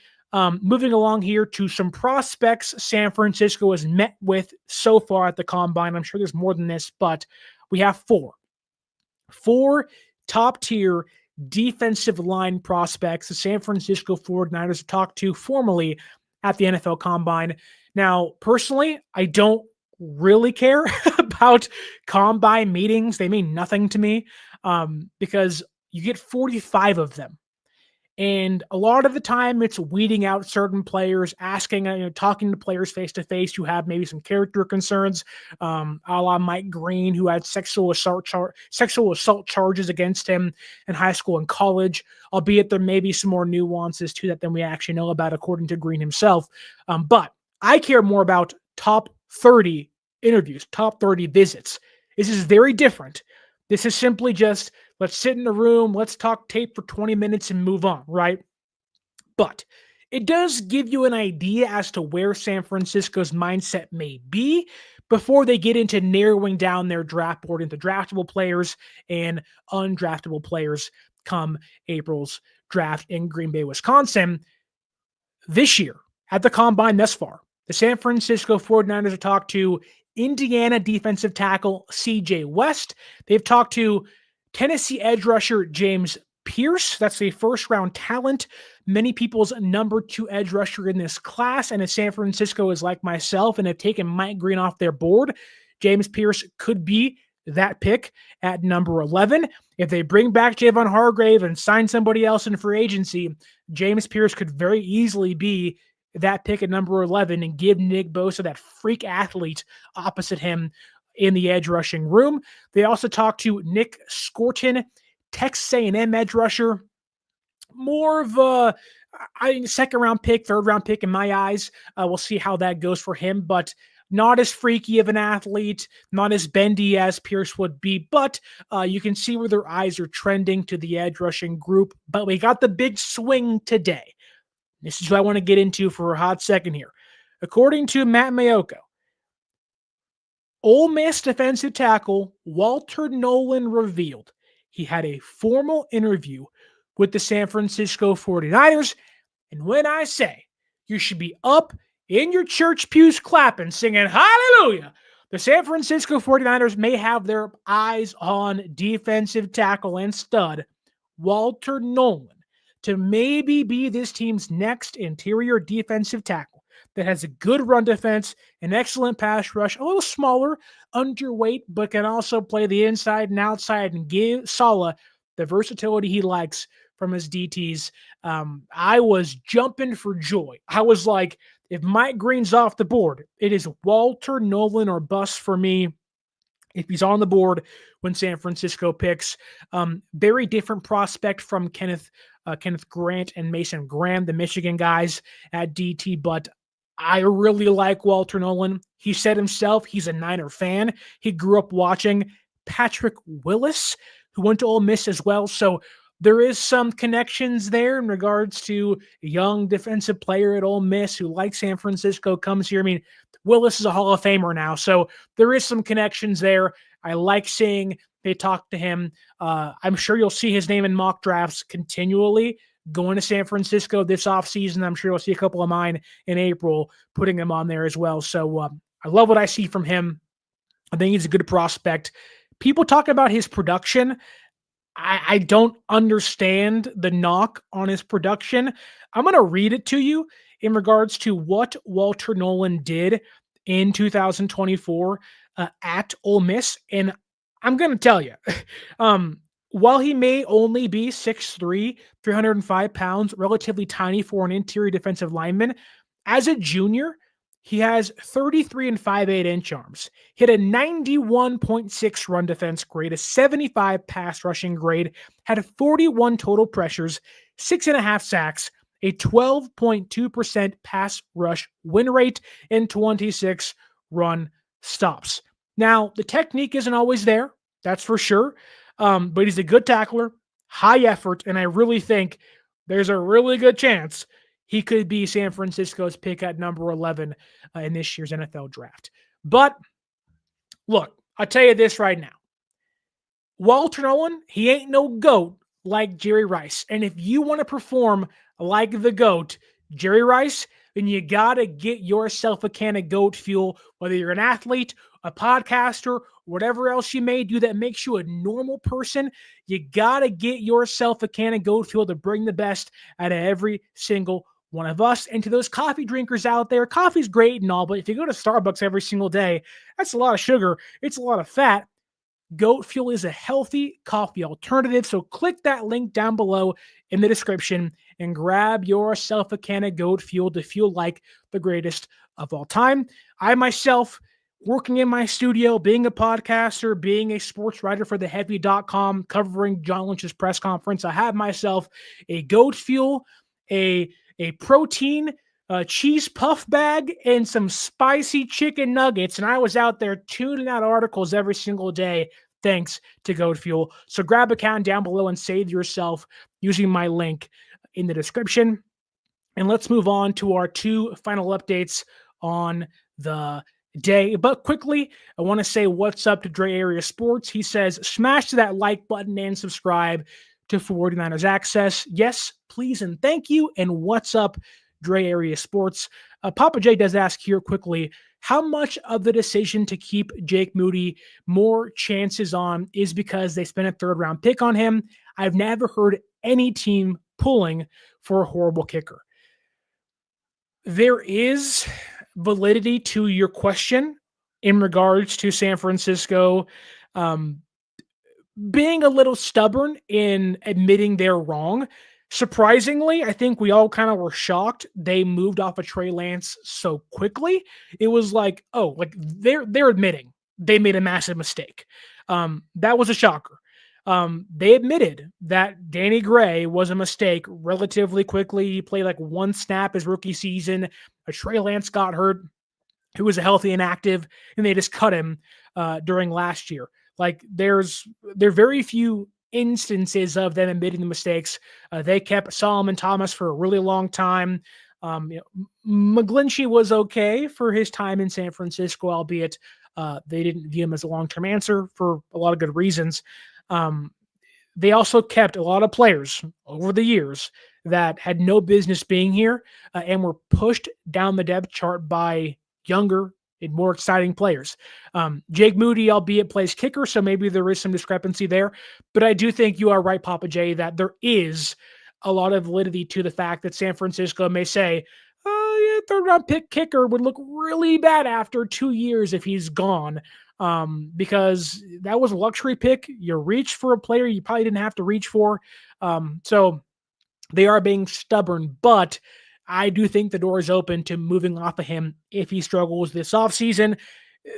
Moving along here to some prospects San Francisco has met with so far at the Combine. I'm sure there's more than this, but we have 4 top-tier defensive line prospects the San Francisco 49ers have talked to formally at the NFL Combine. Now, personally, I don't really care about Combine meetings. They mean nothing to me because you get 45 of them. And a lot of the time it's weeding out certain players, asking, talking to players face to face who have maybe some character concerns, a la Mike Green, who had sexual assault charges against him in high school and college, albeit there may be some more nuances to that than we actually know about, according to Green himself. But I care more about top 30 interviews, top 30 visits. This is very different. This is simply just, let's sit in a room, let's talk tape for 20 minutes and move on, right? But it does give you an idea as to where San Francisco's mindset may be before they get into narrowing down their draft board into draftable players and undraftable players come April's draft in Green Bay, Wisconsin. This year, at the Combine thus far, the San Francisco 49ers have talked to Indiana defensive tackle CJ West. They've talked to Tennessee edge rusher James Pierce. That's a first-round talent. Many people's number 2 edge rusher in this class. And if San Francisco is like myself and have taken Mike Green off their board, James Pierce could be that pick at number 11. If they bring back Javon Hargrave and sign somebody else in free agency, James Pierce could very easily be that pick at number 11 and give Nick Bosa that freak athlete opposite him in the edge rushing room. They also talked to Nick Scorton, Texas A&M edge rusher, more of a second-round pick, third-round pick in my eyes. We'll see how that goes for him, but not as freaky of an athlete, not as bendy as Pierce would be, but you can see where their eyes are trending to the edge rushing group. But we got the big swing today. This is what I want to get into for a hot second here. According to Matt Mayoko, Ole Miss defensive tackle Walter Nolan revealed he had a formal interview with the San Francisco 49ers. And when I say you should be up in your church pews clapping, singing hallelujah, the San Francisco 49ers may have their eyes on defensive tackle and stud Walter Nolan to maybe be this team's next interior defensive tackle that has a good run defense, an excellent pass rush, a little smaller, underweight, but can also play the inside and outside and give Saleh the versatility he likes from his DTs. I was jumping for joy. I was like, if Mike Green's off the board, it is Walter Nolan or bust for me. If he's on the board when San Francisco picks, very different prospect from Kenneth Grant and Mason Graham, the Michigan guys at DT, but I really like Walter Nolan. He said himself he's a Niner fan. He grew up watching Patrick Willis, who went to Ole Miss as well. So there is some connections there in regards to a young defensive player at Ole Miss who likes San Francisco, comes here. I mean, Willis is a Hall of Famer now, so there is some connections there. I like seeing they talk to him. I'm sure you'll see his name in mock drafts continually going to San Francisco this offseason. I'm sure you'll see a couple of mine in April putting him on there as well. So I love what I see from him. I think he's a good prospect. People talk about his production. I don't understand the knock on his production. I'm going to read it to you in regards to what Walter Nolan did in 2024 at Ole Miss. And I'm going to tell you, while he may only be 6'3", 305 pounds, relatively tiny for an interior defensive lineman, as a junior, he has 33 and 5/8 inch arms, hit a 91.6 run defense grade, a 75 pass rushing grade, had 41 total pressures, 6.5 sacks, a 12.2% pass rush win rate, and 26 run stops. Now, the technique isn't always there, that's for sure, but he's a good tackler, high effort, and I really think there's a really good chance he could be San Francisco's pick at number 11 in this year's NFL draft. But look, I'll tell you this right now. Walter Nolan, he ain't no GOAT like Jerry Rice. And if you want to perform like the GOAT, Jerry Rice, then you got to get yourself a can of GOAT fuel, whether you're an athlete, a podcaster, whatever else you may do that makes you a normal person. You got to get yourself a can of GOAT fuel to bring the best out of every single one of us. And to those coffee drinkers out there, coffee's great and all, but if you go to Starbucks every single day, that's a lot of sugar. It's a lot of fat. Goat Fuel is a healthy coffee alternative. So click that link down below in the description and grab yourself a can of Goat Fuel to feel like the greatest of all time. I myself, working in my studio, being a podcaster, being a sports writer for theheavy.com, covering John Lynch's press conference, I have myself a Goat Fuel, a protein cheese puff bag, and some spicy chicken nuggets. And I was out there tuning out articles every single day thanks to Goat Fuel. So grab a can down below and save yourself using my link in the description. And let's move on to our two final updates on the day. But quickly, I want to say what's up to Dre Area Sports. He says, smash that like button and subscribe to 49ers Access. Yes, please and thank you. And what's up, Dre Area Sports? Papa J does ask here quickly, how much of the decision to keep Jake Moody more chances on is because they spent a third-round pick on him? I've never heard any team pulling for a horrible kicker. There is validity to your question in regards to San Francisco being a little stubborn in admitting they're wrong. Surprisingly, I think we all kind of were shocked they moved off of Trey Lance so quickly. It was like, oh, like they're admitting they made a massive mistake. That was a shocker. They admitted that Danny Gray was a mistake relatively quickly. He played like one snap his rookie season. Trey Lance got hurt. who was healthy and active, and they just cut him during last year. Like there are very few instances of them admitting the mistakes. They kept Solomon Thomas for a really long time. McGlinchey was okay for his time in San Francisco, albeit they didn't view him as a long-term answer for a lot of good reasons. They also kept a lot of players over the years that had no business being here and were pushed down the depth chart by younger and more exciting players. Jake Moody, albeit plays kicker, so maybe there is some discrepancy there. But I do think you are right, Papa J, that there is a lot of validity to the fact that San Francisco may say, oh, yeah, third-round pick kicker would look really bad after 2 years if he's gone. Because that was a luxury pick. You reached for a player you probably didn't have to reach for. So they are being stubborn, but I do think the door is open to moving off of him if he struggles this offseason.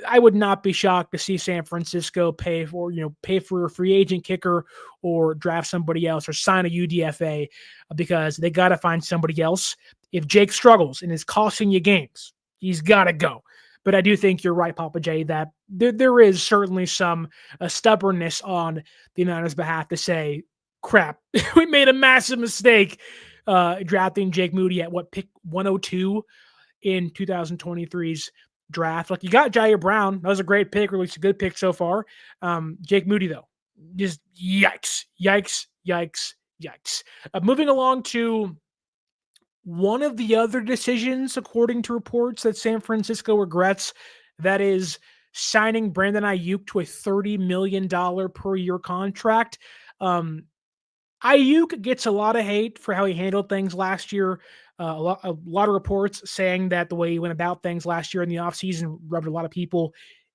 I would not be shocked to see San Francisco pay for a free agent kicker or draft somebody else or sign a UDFA because they got to find somebody else. If Jake struggles and is costing you games, he's got to go. But I do think you're right, Papa J, that there is certainly some stubbornness on the Niners' behalf to say, crap, we made a massive mistake drafting Jake Moody at pick 102 in 2023's draft. Like, you got Jair Brown. That was a great pick, or at least a good pick so far. Jake Moody, though, just yikes. Moving along to one of the other decisions, according to reports, that San Francisco regrets, that is signing Brandon Aiyuk to a $30 million per year contract. Aiyuk gets a lot of hate for how he handled things last year. A lot of reports saying that the way he went about things last year in the offseason rubbed a lot of people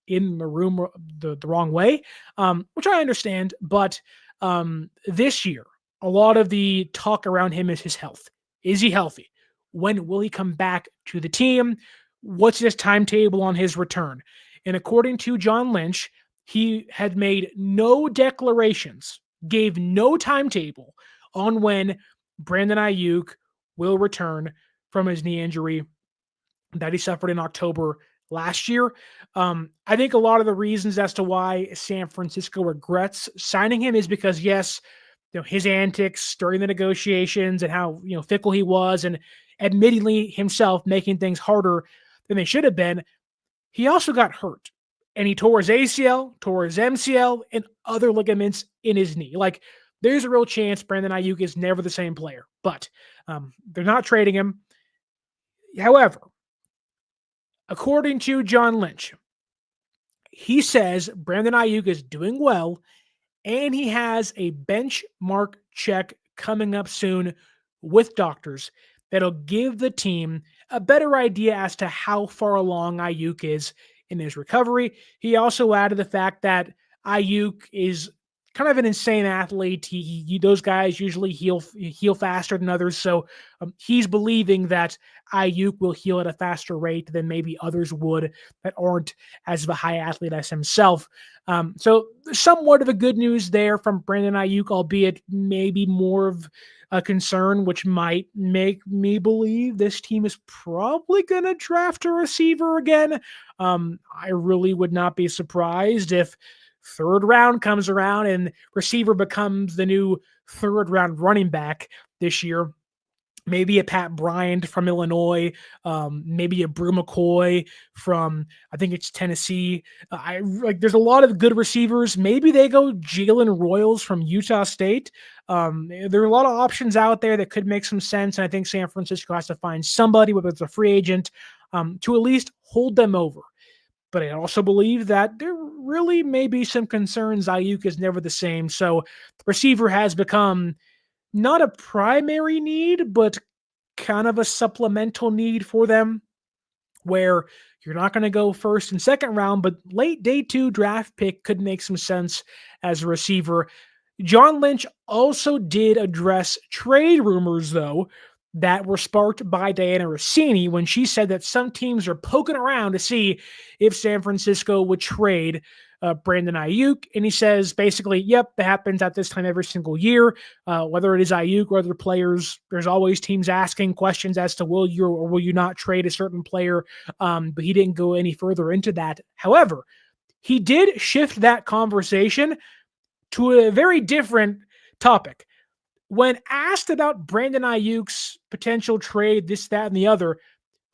in the room the wrong way, which I understand. But this year, a lot of the talk around him is his health. Is he healthy? When will he come back to the team? What's his timetable on his return? And according to John Lynch, he had made no declarations, gave no timetable on when Brandon Aiyuk will return from his knee injury that he suffered in October last year. I think a lot of the reasons as to why San Francisco regrets signing him is because, yes, his antics during the negotiations and how fickle he was, and admittedly himself making things harder than they should have been. He also got hurt, and he tore his ACL, tore his MCL, and other ligaments in his knee. Like, there's a real chance Brandon Aiyuk is never the same player, but they're not trading him. However, according to John Lynch, he says Brandon Aiyuk is doing well, and he has a benchmark check coming up soon with doctors that'll give the team a better idea as to how far along Aiyuk is in his recovery. He also added the fact that Aiyuk is kind of an insane athlete. Those guys usually heal faster than others. So he's believing that Aiyuk will heal at a faster rate than maybe others would that aren't as of a high athlete as himself. So somewhat of a good news there from Brandon Aiyuk, albeit maybe more of a concern, which might make me believe this team is probably going to draft a receiver again. I really would not be surprised if third round comes around and receiver becomes the new third round running back this year. Maybe a Pat Bryant from Illinois, maybe a Brew McCoy from, I think it's Tennessee. There's a lot of good receivers. Maybe they go Jalen Royals from Utah State. There are a lot of options out there that could make some sense, and I think San Francisco has to find somebody, whether it's a free agent, to at least hold them over. But I also believe that there really may be some concerns. Aiyuk is never the same. So the receiver has become not a primary need, but kind of a supplemental need for them, where you're not going to go first and second round, but late day 2 draft pick could make some sense as a receiver. John Lynch also did address trade rumors, though, that were sparked by Diana Rossini when she said that some teams are poking around to see if San Francisco would trade Brandon Aiyuk, and he says basically, yep, that happens at this time every single year. Whether it is Aiyuk or other players, there's always teams asking questions as to will you or will you not trade a certain player, but he didn't go any further into that. However, he did shift that conversation to a very different topic. When asked about Brandon Aiyuk's potential trade, this, that, and the other,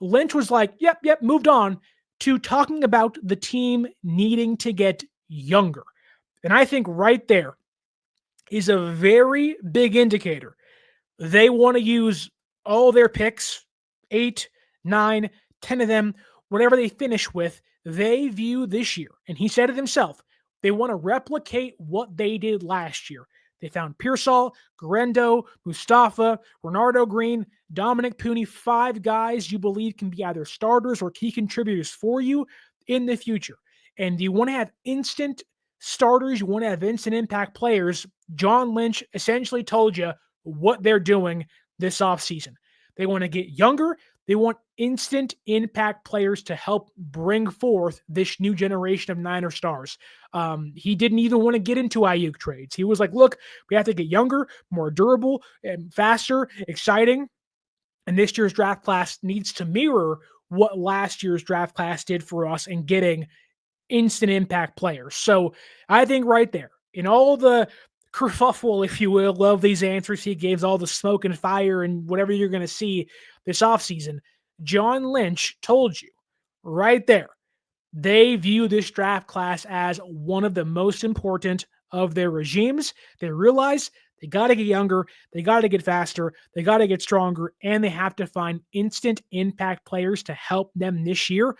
Lynch was like, yep, moved on to talking about the team needing to get younger. And I think right there is a very big indicator. They want to use all their picks, 8, 9, 10 of them, whatever they finish with, they view this year. And he said it himself. They want to replicate what they did last year. They found Pearsall, Guerendo, Mustafa, Renardo Green, Dominic Pooney, 5 guys you believe can be either starters or key contributors for you in the future. And you want to have instant starters, you want to have instant impact players. John Lynch essentially told you what they're doing this offseason. They want to get younger. They want instant impact players to help bring forth this new generation of Niner stars. He didn't even want to get into Aiyuk trades. He was like, look, we have to get younger, more durable, and faster, exciting. And this year's draft class needs to mirror what last year's draft class did for us in getting instant impact players. So I think right there, in all the kerfuffle, if you will, of these answers he gives, all the smoke and fire and whatever you're going to see this offseason, John Lynch told you right there, they view this draft class as one of the most important of their regimes. They realize they got to get younger, they got to get faster, they got to get stronger, and they have to find instant impact players to help them this year.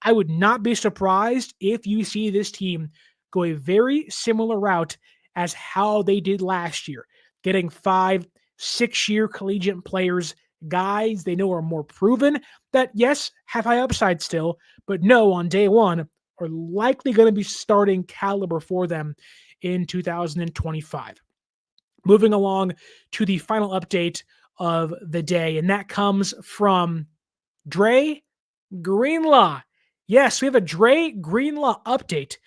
I would not be surprised if you see this team go a very similar route as how they did last year, getting 5, 6-year collegiate players, guys they know are more proven, that yes, have high upside still, but no, on day one, are likely going to be starting caliber for them in 2025. Moving along to the final update of the day, and that comes from Dre Greenlaw. Yes, we have a Dre Greenlaw update.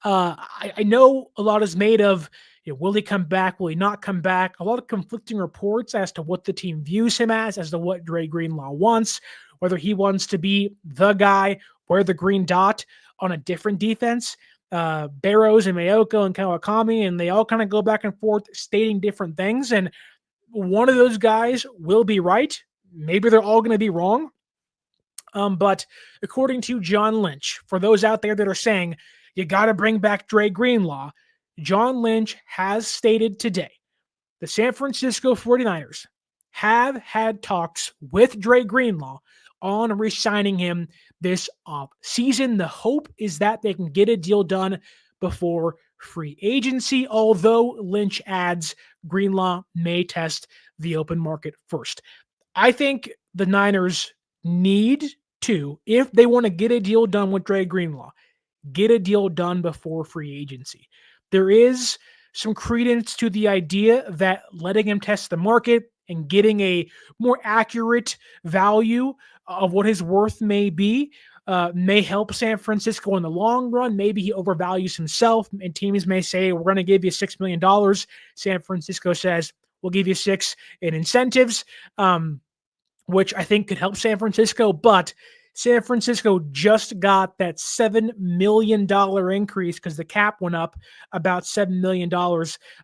I know a lot is made of, will he come back? Will he not come back? A lot of conflicting reports as to what the team views him as to what Dre Greenlaw wants, whether he wants to be the guy, wear the green dot on a different defense. Barrows and Mayoko and Kawakami, and they all kind of go back and forth stating different things. And one of those guys will be right. Maybe they're all going to be wrong. But according to John Lynch, for those out there that are saying, you got to bring back Dre Greenlaw, John Lynch has stated today the San Francisco 49ers have had talks with Dre Greenlaw on re-signing him this season. The hope is that they can get a deal done before free agency, although Lynch adds Greenlaw may test the open market first. I think the Niners need to, if they want to get a deal done with Dre Greenlaw, get a deal done before free agency. There is some credence to the idea that letting him test the market and getting a more accurate value of what his worth may be may help San Francisco in the long run. Maybe he overvalues himself, and teams may say, we're going to give you $6 million. San Francisco says, we'll give you 6 in incentives, which I think could help San Francisco. But San Francisco just got that $7 million increase because the cap went up about $7 million.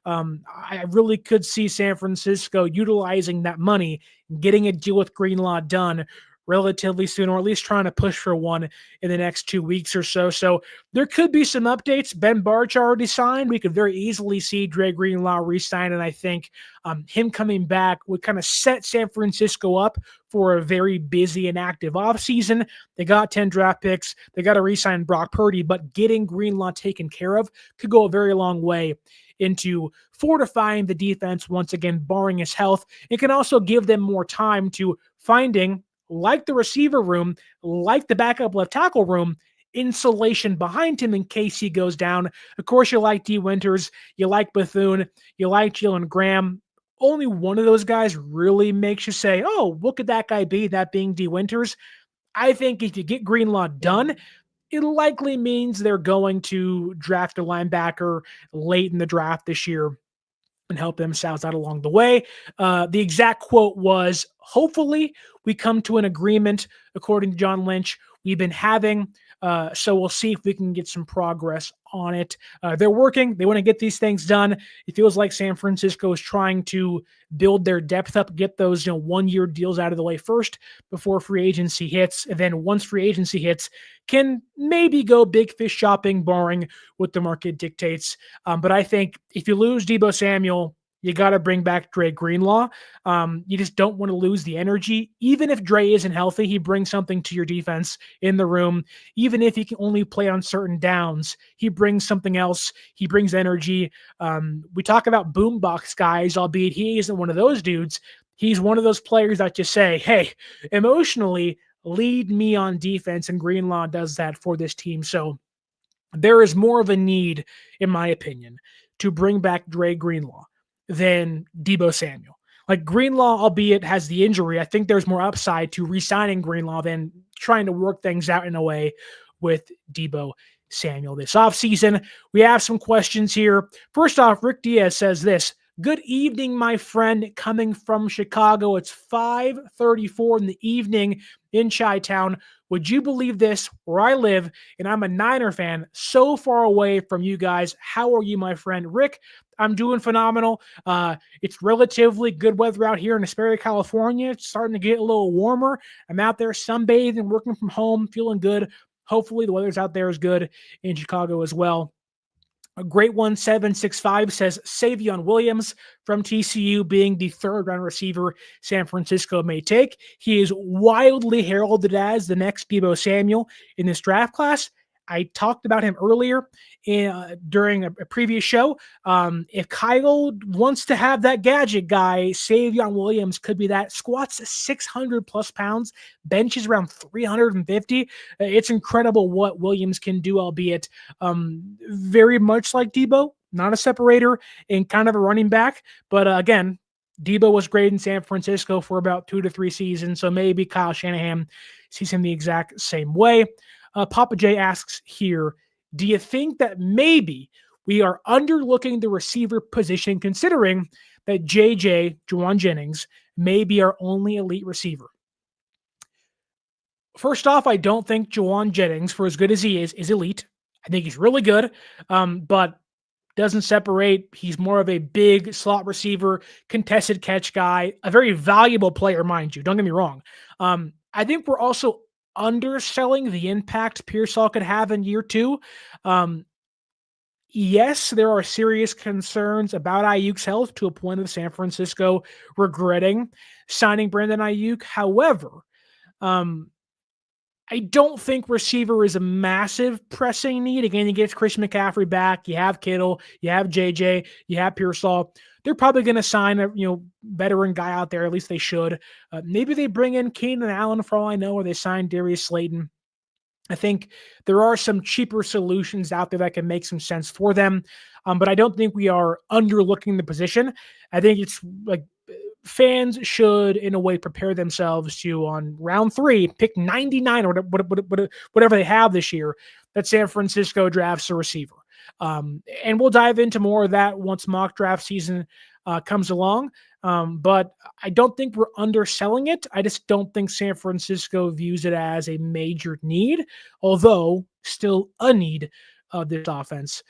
I really could see San Francisco utilizing that money, getting a deal with Greenlaw done relatively soon, or at least trying to push for one in the next 2 weeks or so. So there could be some updates. Ben Barch already signed. We could very easily see Dre Greenlaw re-sign, and I think him coming back would kind of set San Francisco up for a very busy and active offseason. They got 10 draft picks. They got to re-sign Brock Purdy, but getting Greenlaw taken care of could go a very long way into fortifying the defense once again, barring his health. It can also give them more time to finding, like the receiver room, like the backup left tackle room, insulation behind him in case he goes down. Of course, you like D. Winters, you like Bethune, you like Jalen Graham. Only one of those guys really makes you say, oh, what could that guy be, that being D. Winters? I think if you get Greenlaw done, it likely means they're going to draft a linebacker late in the draft this year and help themselves out along the way. The exact quote was, hopefully we come to an agreement, according to John Lynch. We've been having, so we'll see if we can get some progress on it. They're working. They want to get these things done. It feels like San Francisco is trying to build their depth up, get those 1-year deals out of the way first before free agency hits. And then once free agency hits, can maybe go big fish shopping, barring what the market dictates. But I think if you lose Deebo Samuel, you got to bring back Dre Greenlaw. You just don't want to lose the energy. Even if Dre isn't healthy, he brings something to your defense in the room. Even if he can only play on certain downs, he brings something else. He brings energy. We talk about boombox guys, albeit he isn't one of those dudes. He's one of those players that just say, hey, emotionally, lead me on defense, and Greenlaw does that for this team. So there is more of a need, in my opinion, to bring back Dre Greenlaw than Deebo Samuel. Like Greenlaw, albeit has the injury, I think there's more upside to re-signing Greenlaw than trying to work things out in a way with Deebo Samuel this offseason. We have some questions here. First off, Rick Diaz says this: good evening, my friend, coming from Chicago. It's 5:34 in the evening in Chi-Town. Would you believe this? Where I live, and I'm a Niner fan, so far away from you guys. How are you, my friend? Rick, I'm doing phenomenal. It's relatively good weather out here in Hesperia, California. It's starting to get a little warmer. I'm out there sunbathing, working from home, feeling good. Hopefully the weather's out there is good in Chicago as well. A great one, 765 says Savion Williams from TCU being the third-round receiver San Francisco may take. He is wildly heralded as the next Deebo Samuel in this draft class. I talked about him earlier during a previous show. If Kyle wants to have that gadget guy, Savion Williams could be that. Squats 600 plus pounds, benches around 350. It's incredible what Williams can do, albeit very much like Deebo, not a separator and kind of a running back. But again, Deebo was great in San Francisco for about 2 to 3 seasons, so maybe Kyle Shanahan sees him the exact same way. Papa J asks here, do you think that maybe we are underlooking the receiver position considering that Juwan Jennings may be our only elite receiver? First off, I don't think Juwan Jennings, for as good as he is elite. I think he's really good, but doesn't separate. He's more of a big slot receiver, contested catch guy, a very valuable player, mind you. Don't get me wrong. I think we're also underselling the impact Pearsall could have in year 2. Yes, there are serious concerns about Aiyuk's health to a point of San Francisco regretting signing Brandon Aiyuk. However, I don't think receiver is a massive pressing need. Again, you get Christian McCaffrey back. You have Kittle. You have JJ. You have Pearsall. They're probably going to sign a veteran guy out there. At least they should. Maybe they bring in Keenan Allen for all I know, or they sign Darius Slayton. I think there are some cheaper solutions out there that can make some sense for them. But I don't think we are underlooking the position. I think it's like fans should, in a way, prepare themselves to, on round 3, pick 99 or whatever they have this year, that San Francisco drafts a receiver. And we'll dive into more of that once mock draft season comes along. But I don't think we're underselling it. I just don't think San Francisco views it as a major need, although still a need of this offense.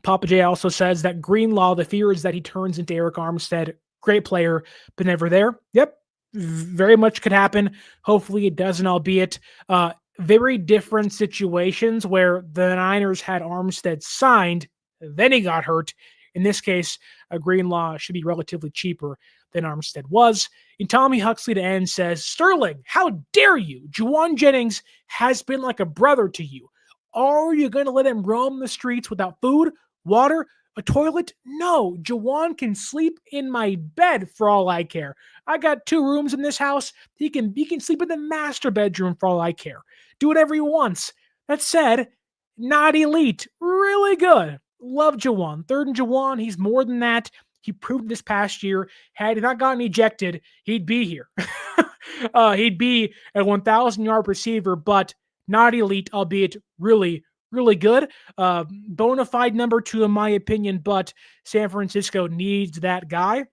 Papa J also says that Greenlaw, the fear is that he turns into Eric Armstead. Great player, but never there. Yep, very much could happen. Hopefully it doesn't, albeit very different situations where the Niners had Armstead signed, then he got hurt. In this case, a Greenlaw should be relatively cheaper than Armstead was. And Tommy Huxley to end says, Sterling, how dare you? Juwan Jennings has been like a brother to you. Are you going to let him roam the streets without food, water, a toilet? No, Juwan can sleep in my bed for all I care. I got 2 rooms in this house. He can sleep in the master bedroom for all I care. Do whatever he wants. That said, not elite. Really good. Love Juwan. Third and Juwan, he's more than that. He proved this past year. Had he not gotten ejected, he'd be here. He'd be a 1,000-yard receiver, but not elite, albeit really, really good. Bona fide number 2, in my opinion, but San Francisco needs that guy.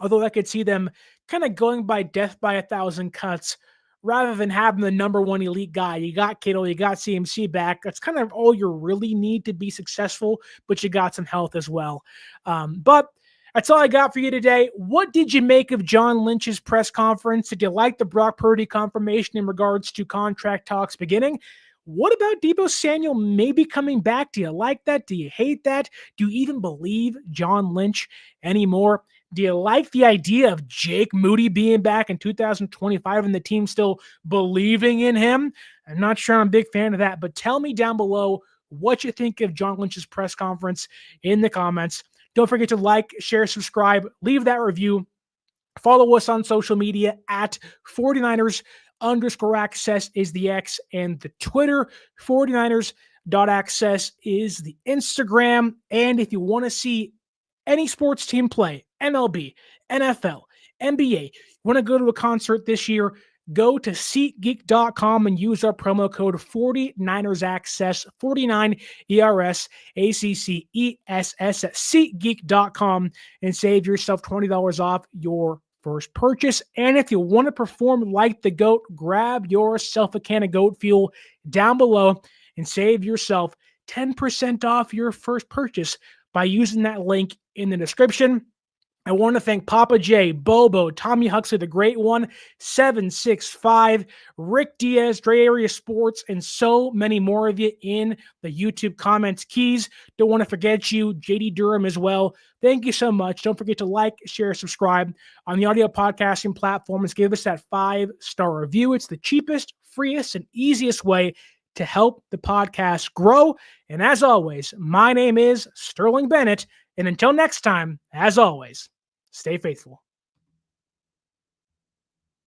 Although I could see them kind of going by death by 1,000 cuts rather than having the number 1 elite guy. You got Kittle, you got CMC back. That's kind of all you really need to be successful, but you got some health as well. But that's all I got for you today. What did you make of John Lynch's press conference? Did you like the Brock Purdy confirmation in regards to contract talks beginning? What about Deebo Samuel maybe coming back? Do you like that? Do you hate that? Do you even believe John Lynch anymore? Do you like the idea of Jake Moody being back in 2025 and the team still believing in him? I'm not sure I'm a big fan of that, but tell me down below what you think of John Lynch's press conference in the comments. Don't forget to like, share, subscribe, leave that review. Follow us on social media at 49ers_access is the X and the Twitter. 49ers.access is the Instagram. And if you want to see any sports team play, MLB, NFL, NBA, you want to go to a concert this year, go to SeatGeek.com and use our promo code 49ersaccess, 49 ERSACCESS at SeatGeek.com and save yourself $20 off your first purchase. And if you want to perform like the GOAT, grab yourself a can of GOAT fuel down below and save yourself 10% off your first purchase by using that link in the description. I want to thank Papa J, Bobo, Tommy Huxley, the great one, 765, Rick Diaz, Dre Area Sports, and so many more of you in the YouTube comments. Keys, don't want to forget you, JD Durham as well. Thank you so much. Don't forget to like, share, subscribe on the audio podcasting platforms. Give us that 5-star review. It's the cheapest, freest, and easiest way to help the podcast grow. And as always, my name is Sterling Bennett. And until next time, as always, stay faithful.